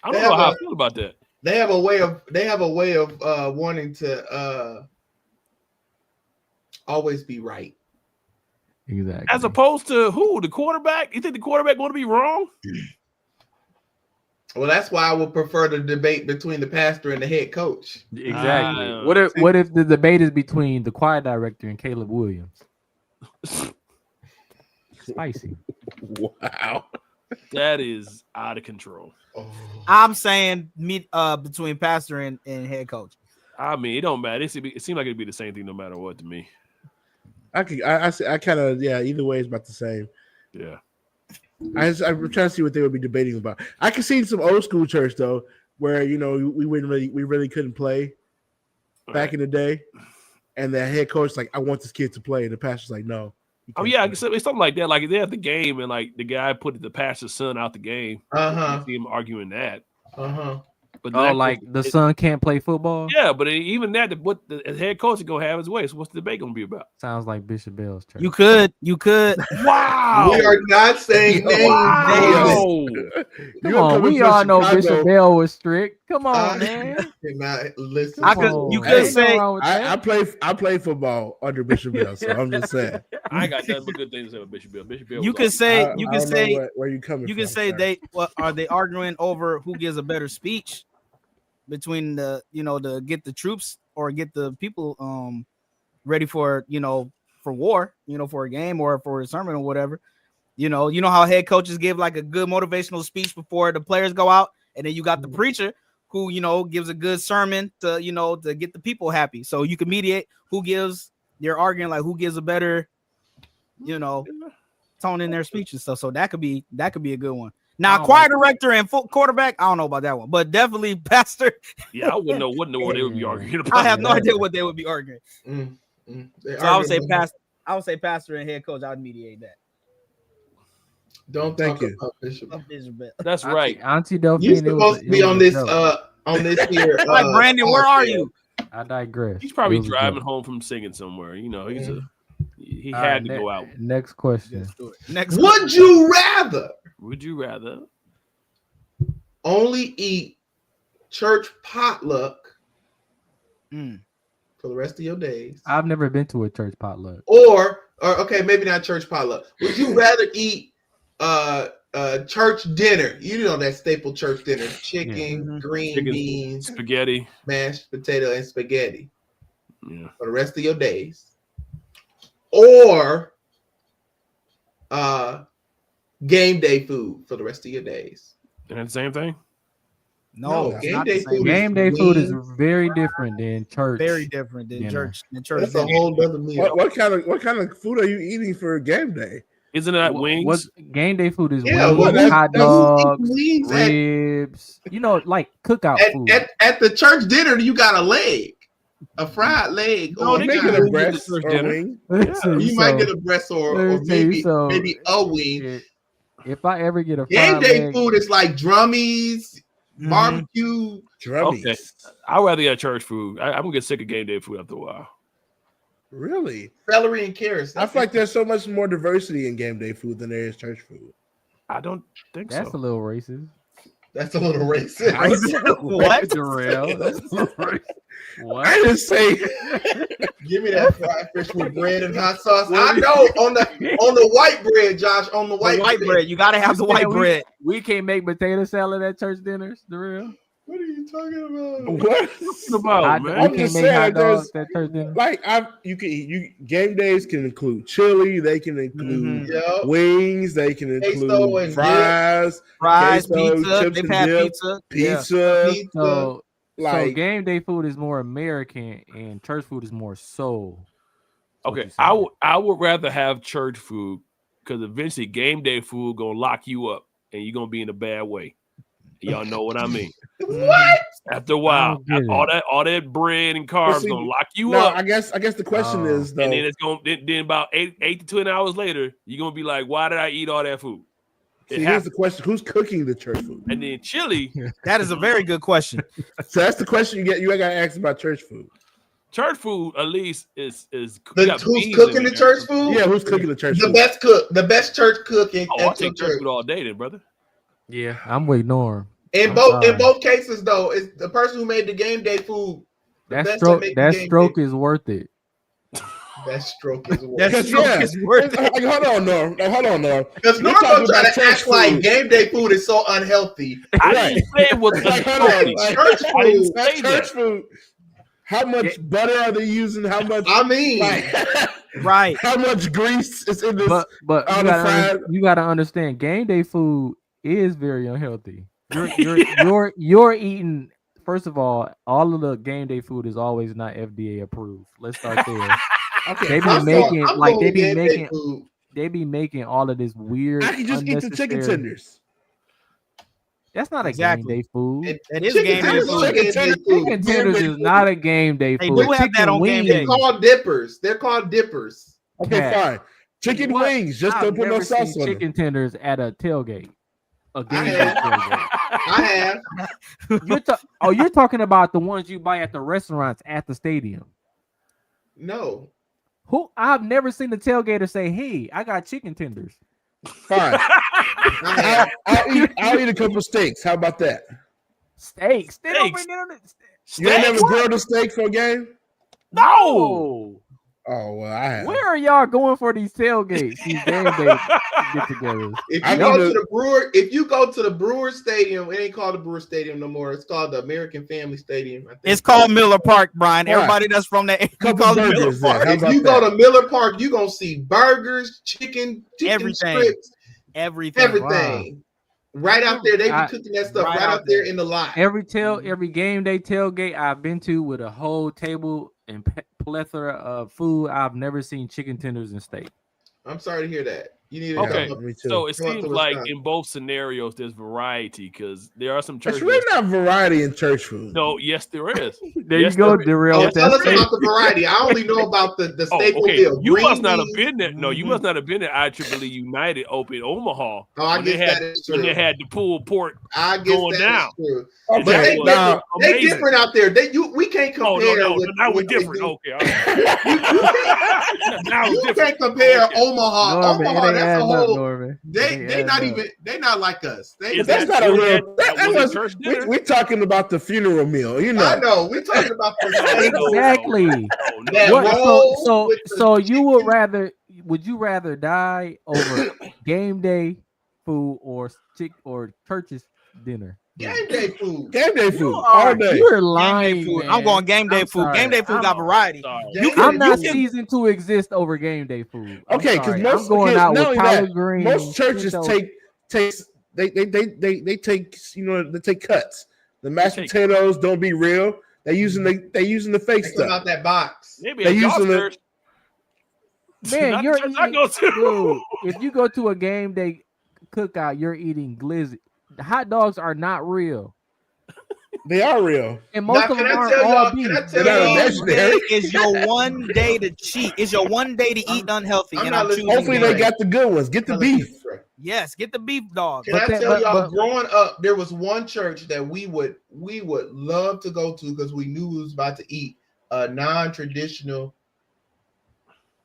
don't know how I feel about that. They have a way of wanting to always be right. Exactly. As opposed to who? The quarterback? You think the quarterback going to be wrong? Well, that's why I would prefer the debate between the pastor and the head coach. Exactly. What if the debate is between the choir director and Caleb Williams? Spicy. Wow. That is out of control. Oh. I'm saying between pastor and head coach. I mean, it don't matter. It seems like it'd be the same thing no matter what to me. I kind of either way is about the same. Yeah. I'm trying to see what they would be debating about. I can see some old school church though, where we really couldn't play back in the day, and the head coach like, I want this kid to play, and the pastor's like, no. Oh yeah, it's something like that. Like they have the game, and like the guy put the pastor's son out the game. You see him arguing that. But like the son can't play football. Yeah, but even that, what the head coach is gonna have his way. So what's the debate gonna be about? Sounds like Bishop Bell's church. You could. Wow. We are not saying names. Wow. Come on, we all know Bishop Bell was strict. Come on, man. Listen. You could say I play football under Bishop Bell, so I'm just saying. I ain't got nothing but good things to say about Bishop Bell. Bishop Bell. You could say where you coming from. You can say are they arguing over who gives a better speech between the to get the troops or get the people ready for for war, for a game or for a sermon or whatever. You know how head coaches give like a good motivational speech before the players go out, and then you got the preacher who gives a good sermon to to get the people happy. So you can mediate you're arguing like who gives a better tone in their speech and stuff. So that could be a good one. Now, choir director and quarterback, I don't know about that one, but definitely pastor. Yeah, I wouldn't know what they would be arguing about. I have no idea what they would be arguing. So I would say pastor. I would say pastor and head coach. I would mediate that. Don't thank you. That's right, Auntie Delphine. You're supposed to be on this here. Like Brandon, where are you? I digress. He's probably driving home from singing somewhere. You know, he had to go out. Next question. Would you rather? Would you rather only eat church potluck for the rest of your days? I've never been to a church potluck. Or okay, maybe not church potluck. Would you rather eat church dinner? You know that staple church dinner: chicken, green beans, spaghetti, mashed potato, and spaghetti for the rest of your days, or game day food for the rest of your days? Isn't that the same thing? No, game day food. Game day food is very different than church. Very different than church. That's a whole other meal. What kind of food are you eating for game day? Isn't that wings? Game day food is wings, hot dogs, ribs. You know, like cookout food. At the church dinner, you got a leg, a fried leg. No, they get a breast or a wing. You might get a breast or maybe a wing. If I ever get a game day food, it's like drummies, barbecue. Drummies. Okay. I'd rather get church food. I'm gonna get sick of game day food after a while. Really? Celery and carrots. I feel like there's so much more diversity in game day food than there is church food. I don't think That's a little racist. That's a little racist. What? Darrell? That's a little racist. What? I didn't say. Give me that fried fish with bread and hot sauce. I know on the white bread, Josh. On the white bread. You gotta have the white bread. We can't make potato salad at church dinners, Darrell. What are you talking about? What? I'm just saying, you can eat. Game days can include chili. They can include wings. They can include fries, pizza. Chips They've had dip, pizza. So game day food is more American, and church food is more soul. Okay, I would rather have church food because eventually game day food gonna lock you up, and you're gonna be in a bad way. Y'all know what I mean. What? After a while, all that bread and carbs gonna lock you up. I guess the question is though, and then it's gonna then about 8 to 10 hours later, you're gonna be like, why did I eat all that food? Here's the question: who's cooking the church food? And then chili. That is a very good question. So that's the question you get. You gotta ask about church food. Church food, at least, is who's cooking the church food? Yeah, who's cooking the church food? The best church cook in I'll take church food all day, then, brother. Yeah, I'm with Norm. In both cases, though, it's the person who made the game day food. That stroke is worth it. That stroke is worth it. That stroke is worth it. Hold on, Norm. Because Norm gonna try to act like game day food is so unhealthy. I didn't say it was unhealthy. Church food. How much butter are they using? How much? I mean, right. How much grease is in this? But you gotta understand, game day food is very unhealthy. You're eating. First of all of the game day food is always not FDA approved. Let's start there. Okay, they be making all of this weird. I can just eat the chicken tenders. That's not a game day food. It is game day food. Chicken tenders is not a game day food. They do have that on game day. They're called dippers. Okay, fine. Chicken wings. Just don't put no sauce on chicken tenders at a tailgate. A game day tailgate. I have. You're talking about the ones you buy at the restaurants at the stadium. No. I've never seen the tailgater say, "Hey, I got chicken tenders." Fine. I'll eat a couple steaks. How about that? Steaks. You ain't never grilled a steak for a game? No. Oh well, I have. Where are y'all going for these tailgates? These game day get-togethers. If you go to the Brewers Stadium, it ain't called the Brewers Stadium no more. It's called the American Family Stadium. I think. It's called Miller Park, Brian. Right. Everybody that's from that, you call it Miller Park. If you go to Miller Park, you're gonna see burgers, chicken strips, everything. Wow. Right out there, they be cooking that stuff right out there in the lot. Every game day tailgate I've been to with a whole table and plethora of food, I've never seen chicken tenders and steak. I'm sorry to hear that. You need to okay. come up. So it seems like in both scenarios there's variety because there are some churches. There's really not variety in church food. No, yes, there is. There you go, Darrell. Tell us about the variety. I only know about the staple meal. You must not have been there. No, you must not have been at IEEE United open in Omaha. Oh, I guess that is true. When they had the pulled pork going down. True. Okay, but they different out there. We can't compare. Now we're different. Okay, you can't compare Omaha. Omaha, that's a whole. They're not like us. That's not a real. We're talking about the funeral meal. You know. I know. We're talking about the exactly. So you would you rather die over game day food or church's dinner? Game day food. Game day food. All day. You're lying. I'm going game day food. Sorry. Game day food got variety. I'm not seasoned to exist over game day food. Okay, because I'm going out with collard greens. Most churches take they take they take cuts. The mashed potatoes don't be real. They using the fake stuff. About that box. They using the. Man, dude, if you go to a game day cookout, you're eating glizzy. The hot dogs are not real. They are real. And most of them aren't all beef. Is your one day to cheat. Is your one day to eat unhealthy. Hopefully they got the good ones. Get the beef. Yes, get the beef dog. Can I tell y'all, growing up, there was one church that we would love to go to because we knew we was about to eat a non-traditional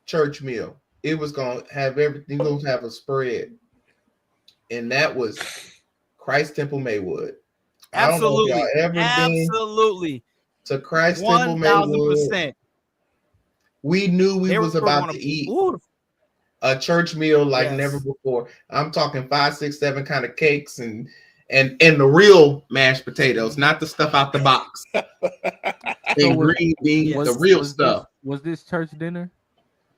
church meal. It was gonna have everything. Going to have a spread, and that was Christ Temple Maywood. Absolutely. I don't know if y'all ever been to Christ Temple Maywood. 1000%. We knew we was about to eat a church meal like never before. I'm talking 5, 6, 7 kind of cakes and the real mashed potatoes, not the stuff out the box. And green beans, the real stuff. Was this church dinner?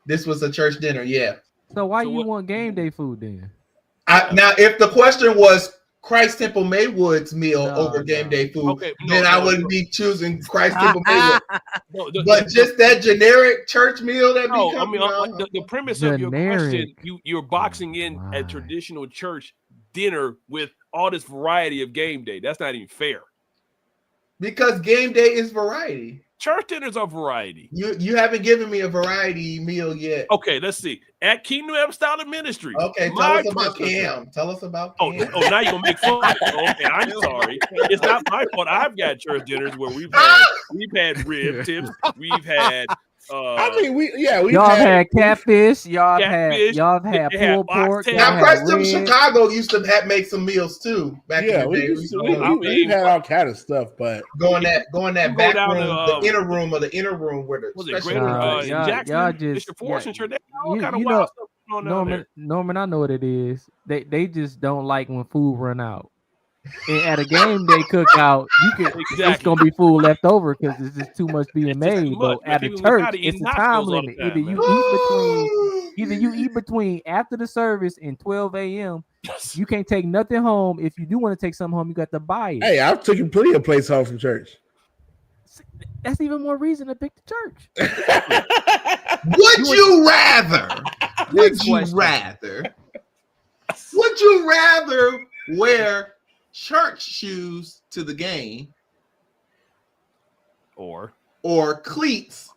This was a church dinner, yeah. So why you want game day food then? Now, if the question was Christ Temple Maywood's meal over game day food, then I wouldn't be choosing Christ Temple Maywood. But just that generic church meal that the premise of your question, you're boxing in a traditional church dinner with all this variety of game day. That's not even fair. Because game day is variety. Church dinners are variety. You haven't given me a variety meal yet. Okay, let's see. At Kingdom Apostolic Ministry. Okay, tell us about Cam. Tell us about Cam. Oh, now you're gonna make fun. Okay, I'm sorry. It's not my fault. I've got church dinners where we've had rib tips. We've had y'all had catfish. Y'all have had pulled pork. Now, Preston Chicago used to make some meals too. Back in the day, we had all kind of stuff, but going that back room, the inner room where the was it Greater Jackson, Bishop Fortune Church. All kind of wild stuff going on. Norman, I know what it is. They just don't like when food run out. And at a game day cookout, it's gonna be food left over because it's just too much being made. But at a church, it's a time limit. Either you eat between after the service and 12 a.m. You can't take nothing home. If you do want to take something home, you got to buy it. Hey, I've taken plenty of plates home from church. That's even more reason to pick the church. Would you rather wear church shoes to the game or cleats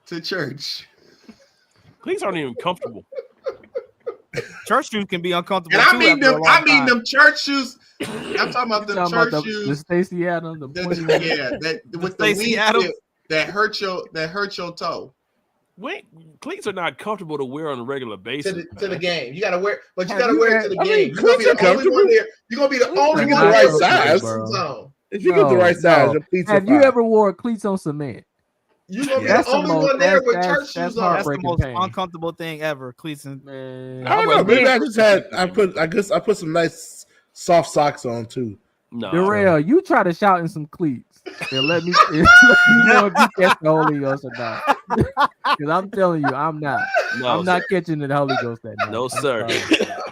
to church? Cleats aren't even comfortable. Church shoes can be uncomfortable. And I mean them church shoes. I'm talking about them church shoes. The Stacey Adams, with the wing tip that hurt your toe. Wait, cleats are not comfortable to wear on a regular basis. To the game, you gotta wear, but you gotta wear it to the game. You're gonna be the only one there. You're gonna be the only one the right size. If you get the right size, your cleats have you ever wore cleats on cement? You're gonna be the only one there with church shoes on. That's the most uncomfortable thing ever. Cleats and I don't know. Maybe I put some nice soft socks on too. No, Darrell, you try to shout in some cleats and let me know if you catch the Holy Ghost or not. Because I'm telling you, I'm not. I'm not catching the Holy Ghost that night. No, sir.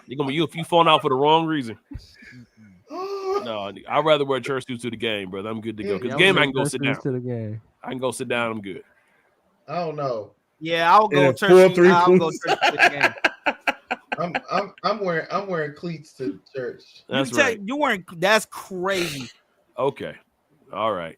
You're gonna be you if you phone out for the wrong reason. No, I'd rather wear church shoes to the game, brother. I'm good to go. Because the game, I can go sit down. To the game. I can go sit down. I'm good. I don't know. Yeah, I'll go church. I'll go church to the game. I'm wearing cleats to church. That's right. You weren't. That's crazy. Okay. All right.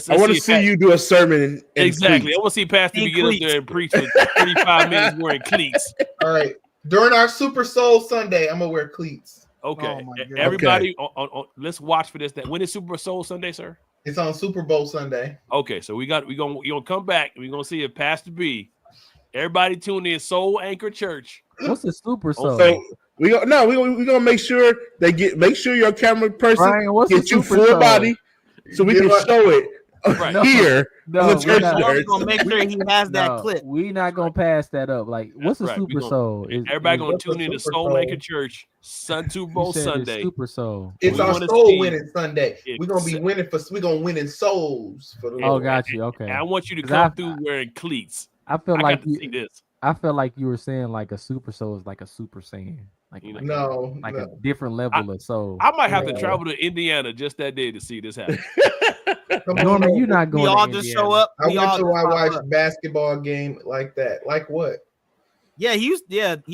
I want to see you do a sermon. Exactly. Cleats. I want to see Pastor B get up there and preach for 35 minutes wearing cleats. All right. During our Super Soul Sunday, I'm gonna wear cleats. Okay. Everybody, let's watch for this. When is Super Soul Sunday, sir? It's on Super Bowl Sunday. Okay, so we're gonna come back and we're gonna see if Pastor B. Everybody tune in. Soul Anchor Church. What's a Super Soul? So we're gonna make sure make sure your camera person Brian, gets you full body so we can show it here. No, we're gonna make sure he has that clip. We're not gonna pass that up. Like, what's a Super Soul? Everybody gonna tune in to Soul Anchor Church Super Bowl Sunday. Super Soul. It's our soul winning Sunday. We're gonna be winning we're gonna win in souls for the Lord. Oh, got you. Okay. And I want you to come through wearing cleats. I feel like you were saying like a Super Soul is like a Super Saiyan. Like a different level of soul. I might have to travel to Indiana just that day to see this happen. Norman, you're not going. We all just show up. I went to my wife's basketball game like that. Like what? Yeah, he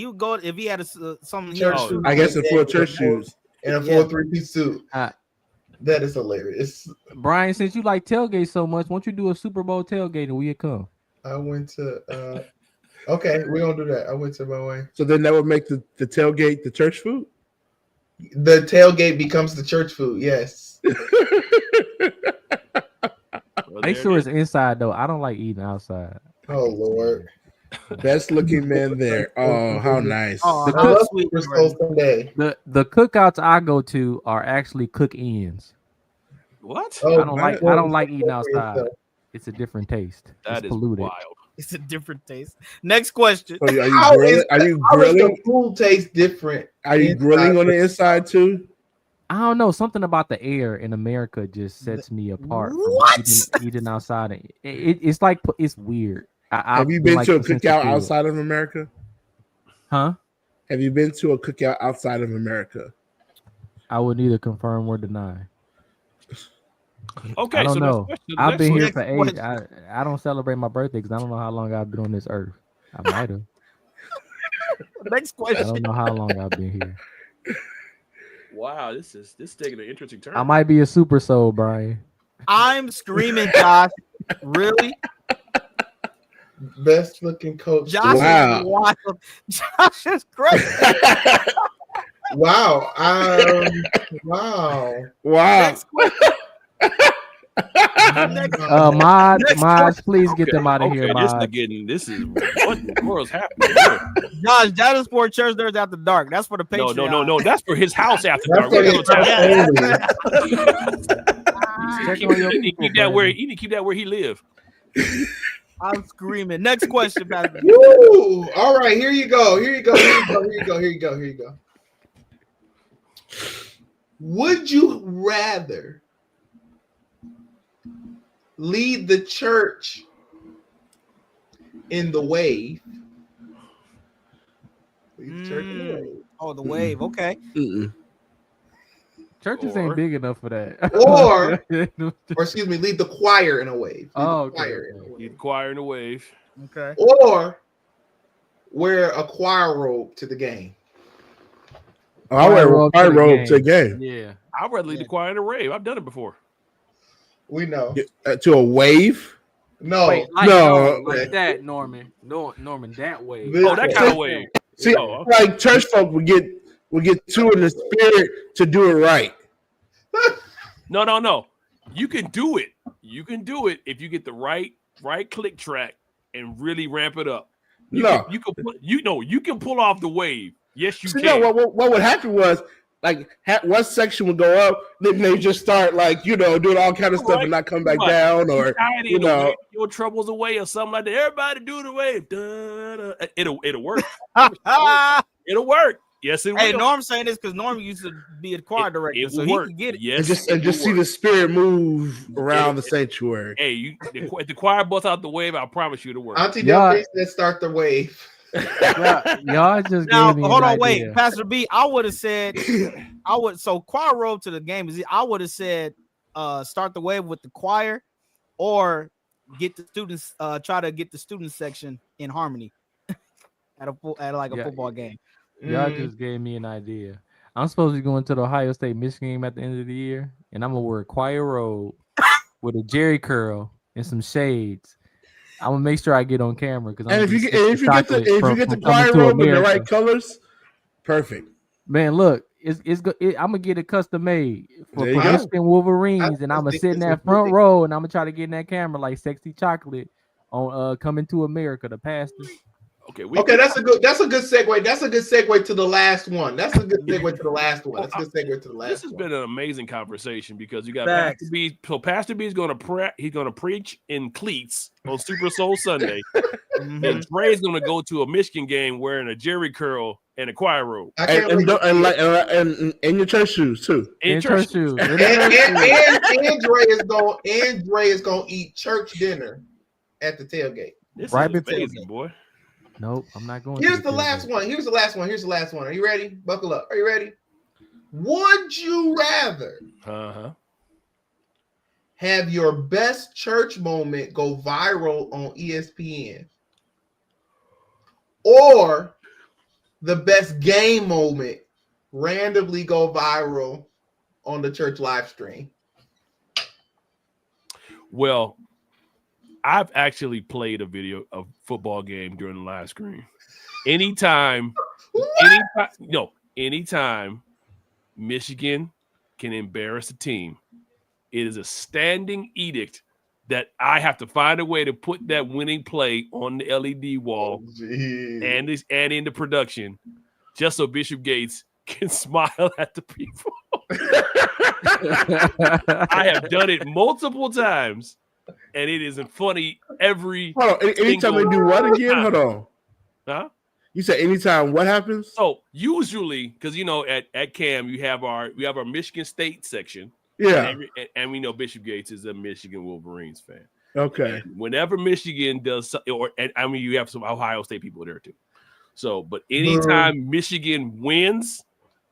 would go if he had something. I guess in full church shoes and a full 3-piece suit. That is hilarious. Brian, since you like tailgate so much, won't you do a Super Bowl tailgate and we come? I went to. Okay, we're gonna do that. I went to my wife. So then that would make the tailgate the church food. The tailgate becomes the church food. Yes. Make sure it's inside though. I don't like eating outside. Oh Lord. Best looking man there. Oh, how nice. The cookouts I go to are actually cook-ins. What? I don't like eating outside. It's a different taste. That is polluted. wild. It's a different taste. Next question. Are you grilling? How does the food taste different? Are you grilling on the inside too? I don't know. Something about the air in America just sets me apart. What? From eating outside. It's like it's weird. Have you been to a cookout outside of America? Huh? Have you been to a cookout outside of America? I would neither confirm or deny. Okay, I don't know. I've been here for 8. I don't celebrate my birthday because I don't know how long I've been on this earth. I might have. Next question. I don't know how long I've been here. Wow, this is taking an interesting turn. I might be a Super Soul, Brian. I'm screaming, Josh. Really? Best looking coach. Josh is wild. Josh is great. Wow. Wow. Next question. Mods, please get them out of here. This is what in the world's happening here? Josh, that is for Church Nerds After Dark. That's for the Patreon. No. That's for his house after dark. You need to keep that where he live. I'm screaming. Next question, Pastor. Woo! All right, here you go. Would you rather lead the church in the wave? Oh, the wave. Okay. Churches ain't big enough for that. or excuse me, lead the choir in a wave. Lead the choir in a wave. Okay. Or wear a choir robe to the game. I wear a choir robe to the game. Yeah. I'd rather lead the choir in a rave. I've done it before. We know. To a wave? No. Wait, like that, Norman. No, Norman, that wave. That kind of wave. See, like church folk would get two in the spirit to do it right. No. You can do it. You can do it if you get the right click track and really ramp it up. You can pull off the wave. Yes, you can. No, what would happen was like one section would go up, then they just start doing all kind of stuff and not come back down, or your troubles away or something like that. Everybody do the wave. It'll work. It'll work. Yes, it will. Hey, Norm's saying this because Norm used to be a choir director, so he can get it. Yes, and just see the spirit move around the sanctuary. Hey, the choir busts out the wave. I promise you it'll work. Auntie Del let's start the wave. Y'all just now gave me hold on, idea. wait, Pastor B. I would have said, so choir robe to the game is. I would have said, start the wave with the choir, or get the students. Try to get the student section in harmony at a football game. Y'all just gave me an idea. I'm supposed to be going to the Ohio State Michigan game at the end of the year, and I'm gonna wear a choir robe with a jerry curl and some shades. I'm gonna make sure I get on camera because. And if you get the choir robe in the right colors, perfect. Man, look, I'm gonna get it custom made for Michigan Wolverines, and I'm gonna sit in that front row, and I'm gonna try to get in that camera like Sexy Chocolate on Coming to America, the pastors. Okay, that's a good segue. That's a good segue to the last one. This has been an amazing conversation because you got Pastor B. So Pastor B is going to preach in cleats on Super Soul Sunday, and Dre's going to go to a Michigan game wearing a jerry curl and a choir robe, and your church shoes too. And church shoes. And Dre is going to eat church dinner at the tailgate. This is amazing, boy. Nope, I'm not going. Here's the last one. Are you ready? Buckle up. Are you ready? Would you rather have your best church moment go viral on ESPN or the best game moment randomly go viral on the church live stream? Well, I've actually played a football game during the live stream. Anytime Michigan can embarrass a team, it is a standing edict that I have to find a way to put that winning play on the LED wall and in the production, just so Bishop Gates can smile at the people. I have done it multiple times. And it isn't funny every. Hold on. Anytime they do what again? Hold on. Huh? You said anytime what happens? So usually, because at CAM we have our Michigan State section. Yeah. And we know Bishop Gates is a Michigan Wolverines fan. Okay. And whenever Michigan does, you have some Ohio State people there too. So, but anytime Michigan wins,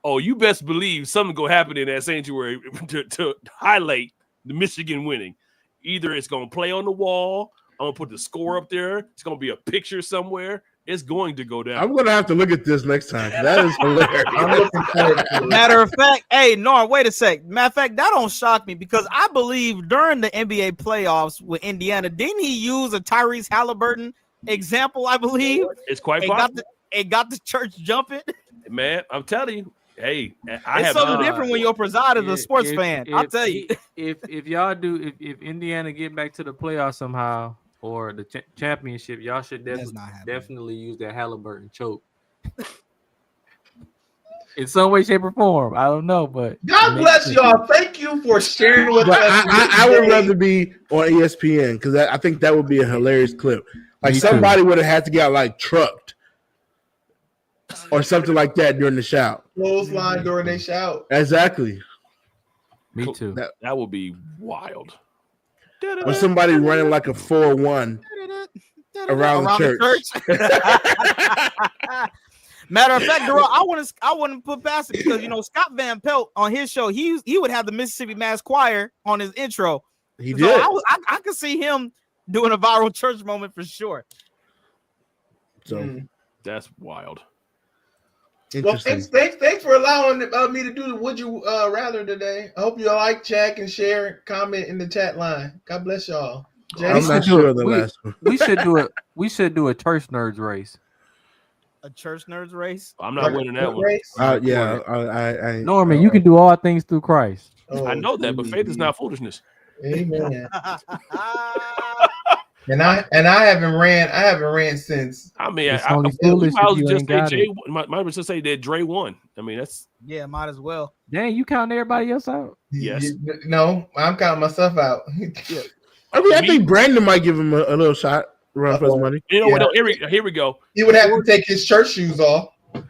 you best believe something gonna happen in that sanctuary to highlight the Michigan winning. Either it's going to play on the wall, I'm going to put the score up there, it's going to be a picture somewhere, it's going to go down. I'm going to have to look at this next time. That is hilarious. Matter of fact, hey, Norm, wait a sec. Matter of fact, that don't shock me because I believe during the NBA playoffs with Indiana, didn't he use a Tyrese Halliburton example, I believe? It's quite possible. It got the church jumping. Man, I'm telling you. Hey, it's something different when you're presiding as a sports fan. I'll tell you. If y'all do, if Indiana get back to the playoffs somehow or the championship, y'all should definitely use that Halliburton choke. In some way, shape, or form. I don't know, but God bless y'all. Thank you for sharing with us. I would rather be on ESPN because I think that would be a hilarious clip. Like somebody would have had to get like trucked. Or something like that during the shout. Clothesline during they shout. Exactly. Me too. That would be wild. Or somebody running like a 4-1 around the church. Matter of fact, Darrell, I wouldn't put past it because Scott Van Pelt on his show, he would have the Mississippi Mass Choir on his intro. He did. I could see him doing a viral church moment for sure. So that's wild. Well, thanks for allowing me to do the Would You Rather today. I hope you all like, check, and share, comment in the chat line. God bless y'all. I'm not sure of the last one. We should do it. We should do a church nerds race. A church nerds race? I'm not winning that one. Yeah, I Norman, you can do all things through Christ. I know that, but faith is not foolishness. Amen. And I haven't ran since. I mean, it's only foolish if you ain't got it. Might just say that Dre won. I mean, that's might as well. Dang, you counting everybody else out? Yes. No, I'm counting myself out. Yeah. I think Brandon might give him a little shot. Run for his money. You know what? Here we go. He would have to take his church shoes off. We'll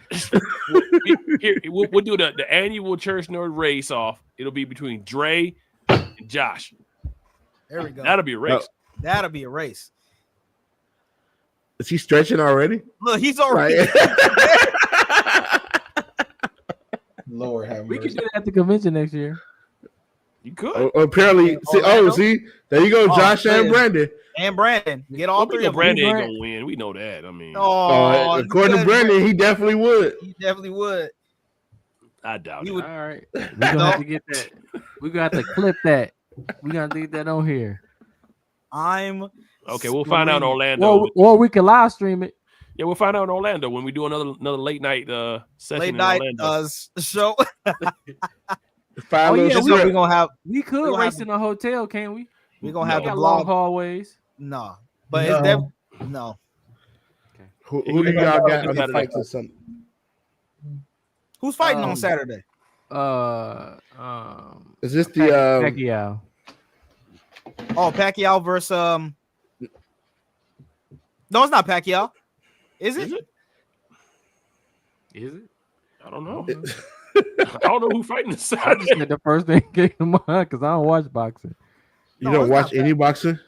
do the annual church nerd race off. It'll be between Dre and Josh. There we go. That'll be a race. Oh. That'll be a race. Is he stretching already? Look, he's already. Lord have mercy. We can do that at the convention next year. You could. Apparently, see, there you go, Josh and Brandon. And Brandon, get all three of them. Brandon ain't gonna win. We know that. I mean, according to Brandon, he definitely would. He definitely would. I doubt it. All right, we're gonna have to get that. We got to clip that. We gotta get that on here. Okay, we'll find out in Orlando. Or we can live stream it. Yeah, we'll find out in Orlando when we do another late night session. Late night show. We could race in a hotel, can't we? We're gonna have the long hallways. No, but it's definitely no. Okay. Who do y'all got on the fight or something? Who's fighting on Saturday? Is this the Pacquiao? Oh, Pacquiao versus No, it's not Pacquiao. Is it? Is it? I don't know. I don't know who's fighting this Saturday. I just said the first thing came to mind because I don't watch boxing. You don't watch any boxing?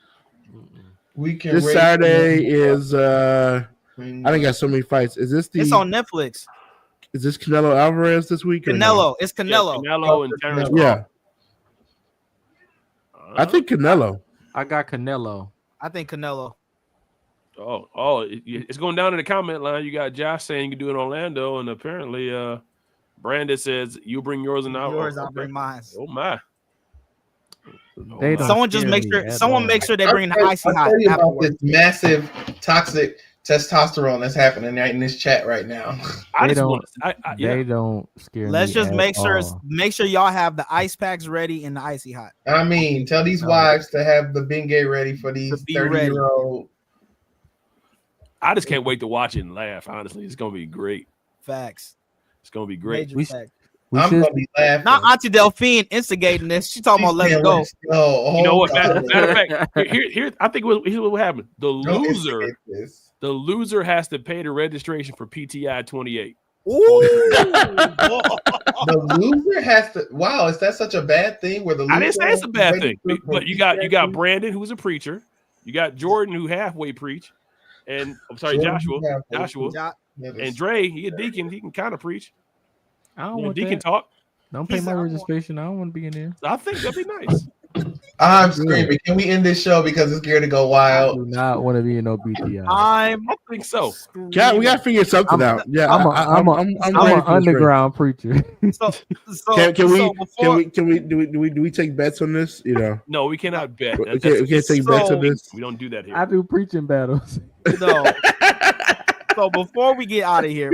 We can. This Saturday is I didn't got so many fights. Is this the? It's on Netflix. Is this Canelo Alvarez this week? Canelo. No? It's Canelo. Yeah, Canelo and Terrence. Yeah. I think Canelo. I got Canelo. I think Canelo. It's going down in the comment line. You got Josh saying you can do it in Orlando, and apparently Brandon says you bring yours and I'll bring mine. Oh my! Someone just make sure. Someone make sure they bring the icy hot. Tell you about this massive toxic testosterone that's happening right in this chat right now. They don't scare me. Let's just make sure y'all have the ice packs ready and the icy hot. I mean, tell these wives to have the Bengay ready for these 30-year-old. I just can't wait to watch it and laugh. Honestly, it's gonna be great. Facts. It's gonna be great. I'm gonna be laughing. Not Auntie Delphine instigating this. She talking about let's go. You know what? Matter of fact, here I think here's what happened. The loser has to pay the registration for PTI 28. Ooh. The loser has to. Wow, is that such a bad thing? Where the loser I didn't say it's a bad thing, but you got Brandon, who's a preacher. You got Jordan, who halfway preach, and I'm sorry, Joshua, and Dre. He a deacon. He can kind of preach. I don't want deacon that. talk. Don't pay my registration. I don't want to be in there. I think that'd be nice. I'm screaming. Can we end this show because it's geared to go wild? I do not want to be in no BTI. I think so. Yeah, we gotta figure something out. Yeah, I'm an underground preacher. Can we take bets on this? You know, no, we cannot bet. We can't take bets on this. We don't do that here. I do preaching battles. No. So before we get out of here,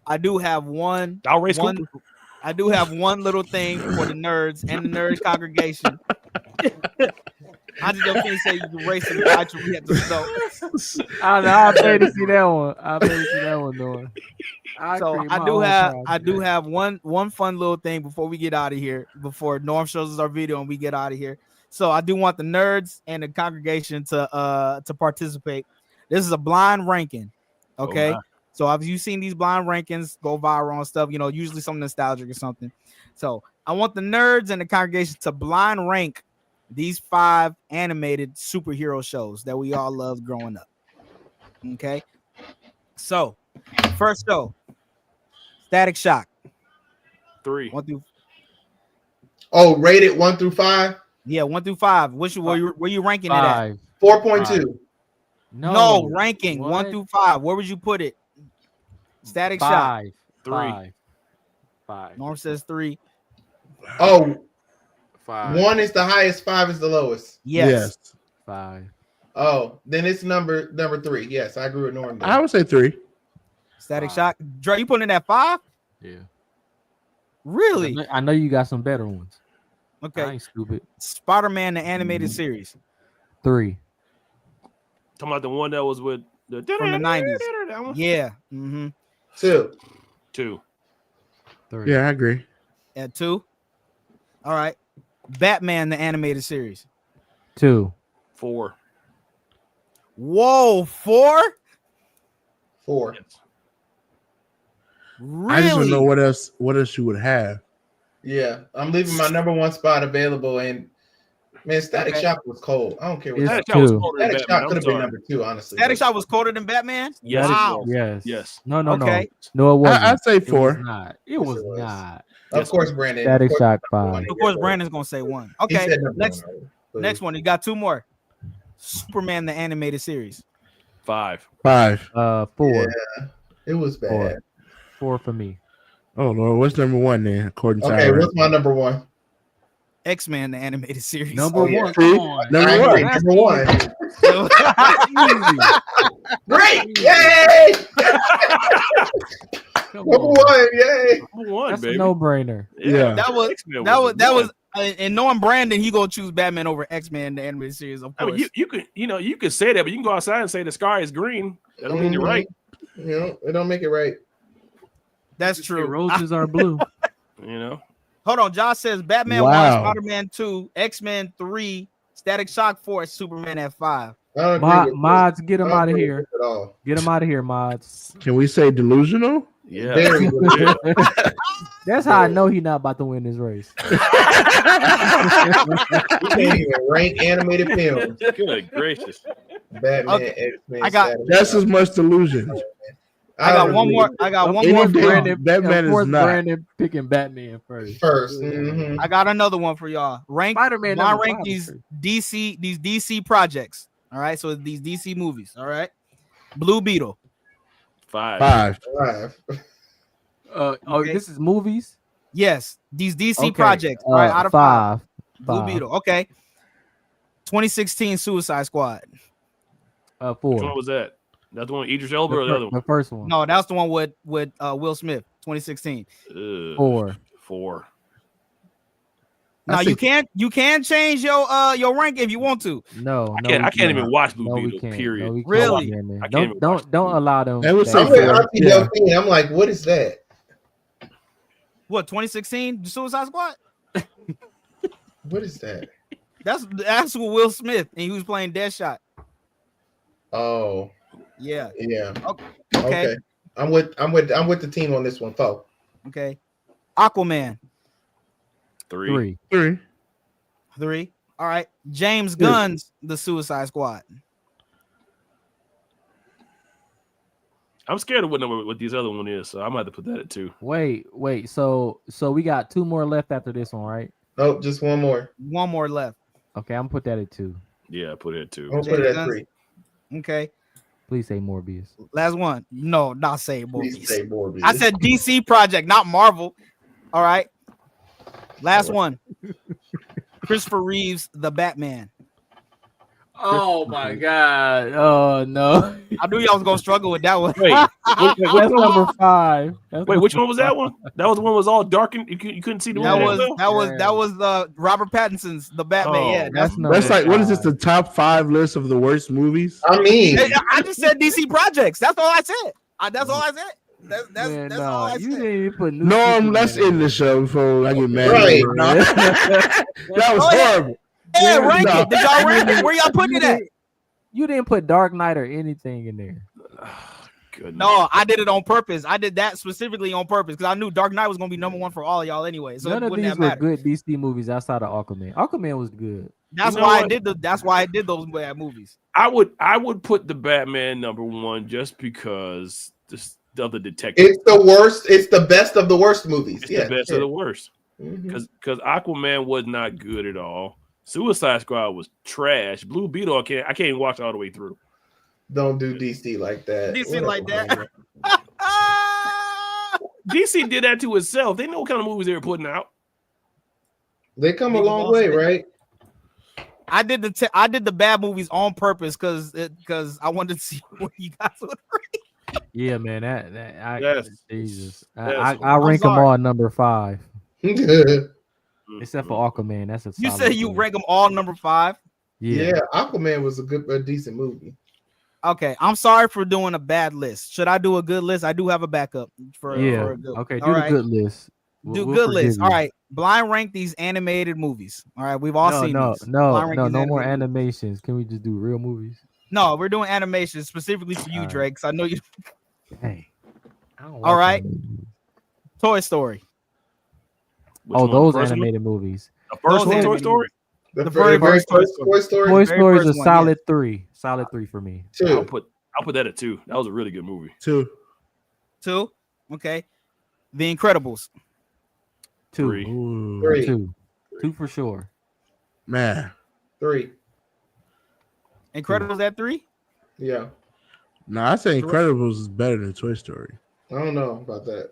I do have one. I'll race I do have one little thing for the nerds and the nerd congregation. I just don't think say you can race in the actual we have to snow. I'll pay to see that one. Doing. So I do have one fun little thing before we get out of here. Before Norm shows us our video and we get out of here. So I do want the nerds and the congregation to participate. This is a blind ranking. Okay. Oh, so have you seen these blind rankings go viral and stuff? You know, usually something nostalgic or something. So I want the nerds and the congregation to blind rank these 5 animated superhero shows that we all loved growing up. Okay. So first show, Static Shock. 3. 1 through. Oh, rated 1 through 5. Yeah, 1 through 5. Were you ranking 5. it at? 4.2. No, ranking what? 1 through 5. Where would you put it? Static 5. Shock. 3. 5. Norm says 3. Oh, 5. 1 is the highest, 5 is the lowest. Yes. 5. Oh, then it's number 3. Yes, I agree with Norm. I would say 3. Static Shock. Dre, you putting it at 5? Yeah. Really? I know you got some better ones. Okay. I ain't stupid. Spider-Man the animated series. 3. Talking about the one that was with the from the 90s. Yeah. Mm-hmm. 2. 3. Yeah, I agree. At 2. All right. Batman the animated series. 2. 4. Whoa, 4? 4. Yes. Really? I just don't know what else you would have. Yeah, I'm leaving my number 1 spot available, and man, Static Shock was cold. I don't care what Static Shock Batman. could have been number 2, honestly. Static Shock was colder than Batman? Yes. Wow. Yes. Yes. No. Okay. No, it wasn't. I'd say 4. It was not. Of course, Brandon. Static Shock 5. Of course, Brandon's gonna say 1. Okay, next one. You got 2 more. Superman the animated series. 5. 4. Yeah, it was bad. 4 for me. Oh Lord, what's number 1 then? According to okay, what's my number 1? X-Men the animated series. Number 1. See? Number 1. Great! Yay! Number 1, yay! Number 1, That's baby. a no-brainer. Yeah. That was and knowing Brandon, he gonna choose Batman over X-Men the animated series. Of course, I mean, you could say that, but you can go outside and say the sky is green. That don't mean you're right. You know, it don't make it right. That's true. The roses are blue. You know. Hold on, Josh says Batman 1, Spider-Man 2, X-Men 3, Static Shock 4, Superman at 5. Mods, get him out of here. Get him out of here, mods. Can we say delusional? Yeah. That's how I know he's not about to win this race. You can't even rank animated films. Good gracious. Batman, X-Men. I got just as much delusion. I got one more. I got one more. Batman is not. Brandon picking Batman first. Mm-hmm. I got another one for y'all. Spider-Man. Rank these DC projects. All right, so these DC movies. All right, Blue Beetle. 5. Okay. This is movies. Yes, these DC projects. All right, out of 5. Blue Beetle. Okay. 2016 Suicide Squad. 4. Which one was that? That's the one with Idris Elba or the other one? The first one. No, that's the one with Will Smith. 2016. 4. Now you can't change your rank if you want to. No, I can't even watch Blue Beetle. Period. No, really? Don't allow them. I'm like, what is that? What 2016 Suicide Squad? What is that? That's with Will Smith and he was playing Deadshot. Oh, yeah. Okay. I'm with the team on this one, folks. Okay. Aquaman. 3. All right. James Gunn's The Suicide Squad. I'm scared of what this other one is, so I might have to put that at 2. Wait. So we got 2 more left after this one, right? Oh, just one more. One more left. Okay, I'm gonna put that at 2. Yeah, put it at 2. I'll put it at 3. Okay. Please say Morbius. Last one. No, not say Morbius. Please say Morbius. I said DC project, not Marvel. All right. Last one. Christopher Reeves, The Batman. Oh my God! Oh no! I knew y'all was gonna struggle with that one. Wait, that's number 5. Wait, which one was that one? That was the one that was all dark and you couldn't see the that one. That was Robert Pattinson's The Batman. Oh, yeah, that's like 5. What is this? The top 5 list of the worst movies? I mean, I just said DC projects. That's all I said. That's all I said. That's all I said. You didn't even put let's end the show before I get mad. Right. That was horrible. Yeah, rank it. Did y'all rank it? Where y'all putting it at? You didn't put Dark Knight or anything in there. Goodness. No, I did it on purpose. I did that specifically on purpose because I knew Dark Knight was gonna be number 1 for all of y'all anyway. So none of these were good DC movies outside of Aquaman. Aquaman was good. That's why I did those bad movies. I would put the Batman number 1 just because of the detective. It's the worst. It's the best of the worst movies. It's the best of the worst. Because Aquaman was not good at all. Suicide Squad was trash. Blue Beetle, I can't even watch all the way through. Don't do DC like that. DC like that. DC did that to itself. They know what kind of movies they were putting out. They come a long way, right? I did the bad movies on purpose because I wanted to see what you guys would rate. Yeah, man. Jesus. Yes. I rank them all number 5. Except for Aquaman. That's a you said you rank them all number 5. Yeah, Aquaman was a decent movie. Okay, I'm sorry for doing a bad list. Should I do a good list? I do have a backup for a good. Okay, do the good list. Do good list. All right, blind rank these animated movies. All right, we've all seen these. No more animations. Can we just do real movies? No, we're doing animations specifically for you, Drake. Because I know you. Hey. All right. Toy Story. Those animated movies. The first one, Toy Story. The very first Toy Story. Toy Story is a solid 3. Solid 3 for me. 2. I'll put that at 2. That was a really good movie. 2. Okay. The Incredibles. 2. Three. 3. 2 for sure. Man. 3. Incredibles at 3? Yeah. No, I say Incredibles is better than Toy Story. I don't know about that.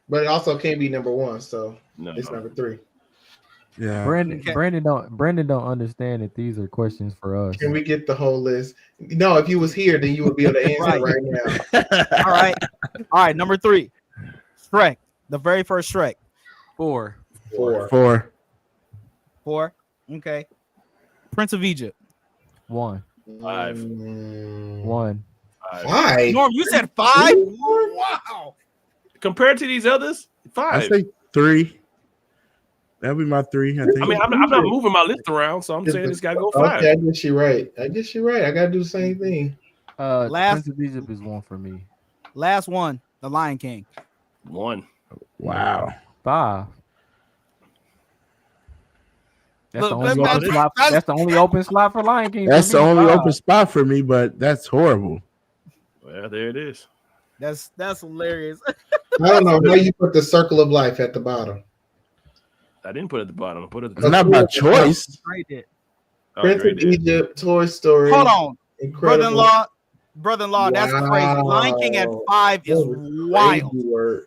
But it also can't be number 1, so it's number 3. Yeah. Brandon don't understand that these are questions for us. Can we get the whole list? No, if you was here, then you would be able to answer right now. All right. Number 3. Shrek. The very first Shrek. 4. 4. Okay. Prince of Egypt. 1. 5. 1. 5. Norm, you said 5? Wow. Compared to these others, 5. I say 3. That'd be my 3. I think. I mean, I'm not moving my list around, so I'm saying it's got to go 5. Okay, I guess you're right. I got to do the same thing. Prince of Egypt is 1 for me. Last one, The Lion King. 1. Wow. 5. That's Look, the only open slot. That's the only open slot for Lion King. That's the only open spot for me, but that's horrible. Well, there it is. That's hilarious. I don't know why you put the Circle of Life at the bottom. I didn't put it at the bottom. I put it at the It's not by choice. Prince of Egypt, Toy Story. Hold on. Incredible. Brother-in-law, that's crazy. Lion King at 5 is wild.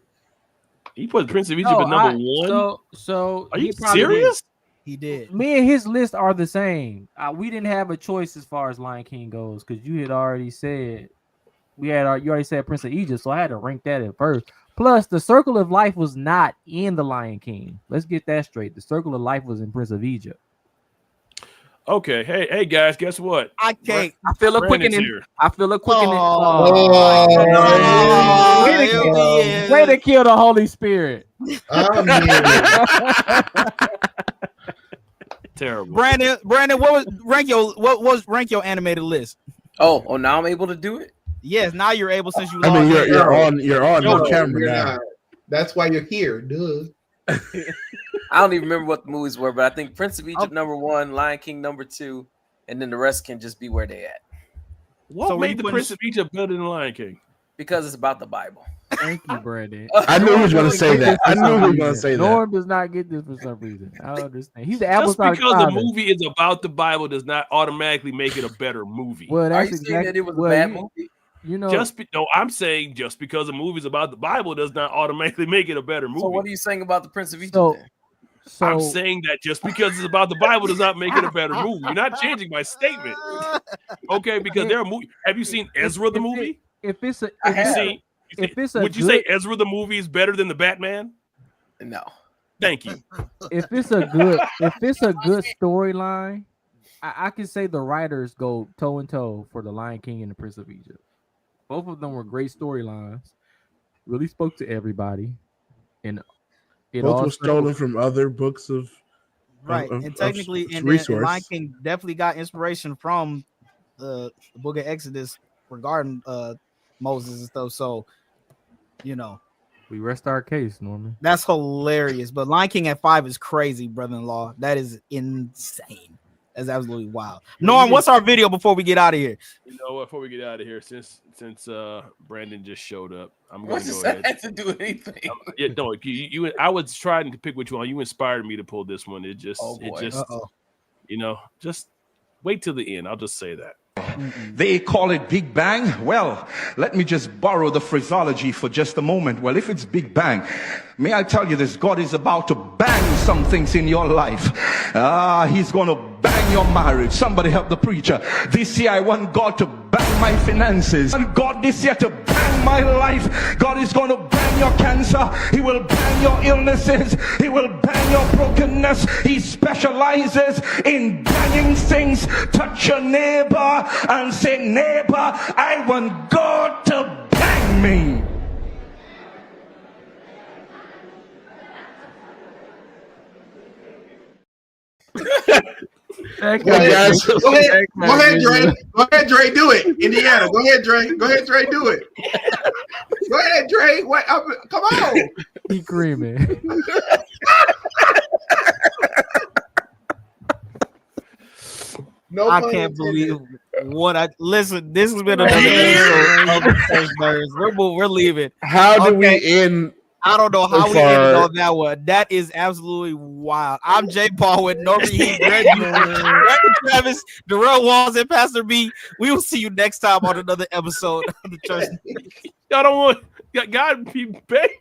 He put Prince of Egypt at number 1. So are you serious? He did. Me and his list are the same. We didn't have a choice as far as Lion King goes because you had already said you already said Prince of Egypt, so I had to rank that at first. Plus, the Circle of Life was not in the Lion King. Let's get that straight. The Circle of Life was in Prince of Egypt. Okay, hey guys, guess what? I can't. I feel a quickening. I feel a quickening. Way to kill the Holy Spirit. Terrible. Brandon, what was rank your animated list? Oh, now I'm able to do it. Yes, now you're able since you. I mean, you're on the camera now. Not. That's why you're here, duh. I don't even remember what the movies were, but I think Prince of Egypt number 1, Lion King number 2, and then the rest can just be where they at. What made the Prince of Egypt better than the Lion King? Because it's about the Bible. Thank you, Brandon. I knew he was going to say that. Norm does not get this for some reason. I understand. He's the just because the movie is about the Bible does not automatically make it a better movie. Well, that's Are you saying that it was a bad movie? You know, I'm saying just because a movie is about the Bible does not automatically make it a better movie. So what are you saying about the Prince of Egypt? So I'm saying that just because it's about the Bible does not make it a better movie. You're not changing my statement, okay? Because there are movies. Have you seen Ezra the movie? Would you say Ezra the movie is better than the Batman? No. Thank you. If it's a good storyline, I can say the writers go toe and toe for the Lion King and the Prince of Egypt. Both of them were great storylines. Really spoke to everybody, and both were stolen from other books of right. And technically, and Lion King definitely got inspiration from the Book of Exodus regarding Moses and stuff. So, you know, we rest our case, Norman. That's hilarious. But Lion King at 5 is crazy, brother-in-law. That is insane. That's absolutely wild. Norm, what's our video before we get out of here? You know what? Before we get out of here, since Brandon just showed up, I'm going to go ahead. What does that have to do with anything? I was trying to pick which one. You inspired me to pull this one. Just wait till the end. I'll just say that. They call it Big Bang. Well, let me just borrow the phraseology for just a moment. Well, if it's Big Bang, may I tell you this? God is about to bang some things in your life. He's going to bang your marriage. Somebody help the preacher. This year I want God to bang my finances. I want God this year to bang my life. God is going to bang your cancer. He will bang your illnesses. He will bang your brokenness. He specializes in banging things. Touch your neighbor and say, neighbor, I want God to bang me. Go ahead, Dre. Go ahead, Dre. Do it. Indiana. Go ahead, Dre. Go ahead, Dre. Do it. Go ahead, Dre. Wait, come on. He creaming. No, I can't believe what I listen. This has been another episode of the Church Nerds. We're leaving. How do we end I don't know how we ended on that one. That is absolutely wild. I'm J. Paul with no reheat. Travis, Darrell Walls, and Pastor B. We will see you next time on another episode of the Church. Y'all don't want God be back.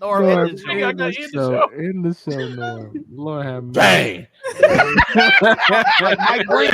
Norm, end the show, Norm. Lord have mercy. Bang. Mike Green.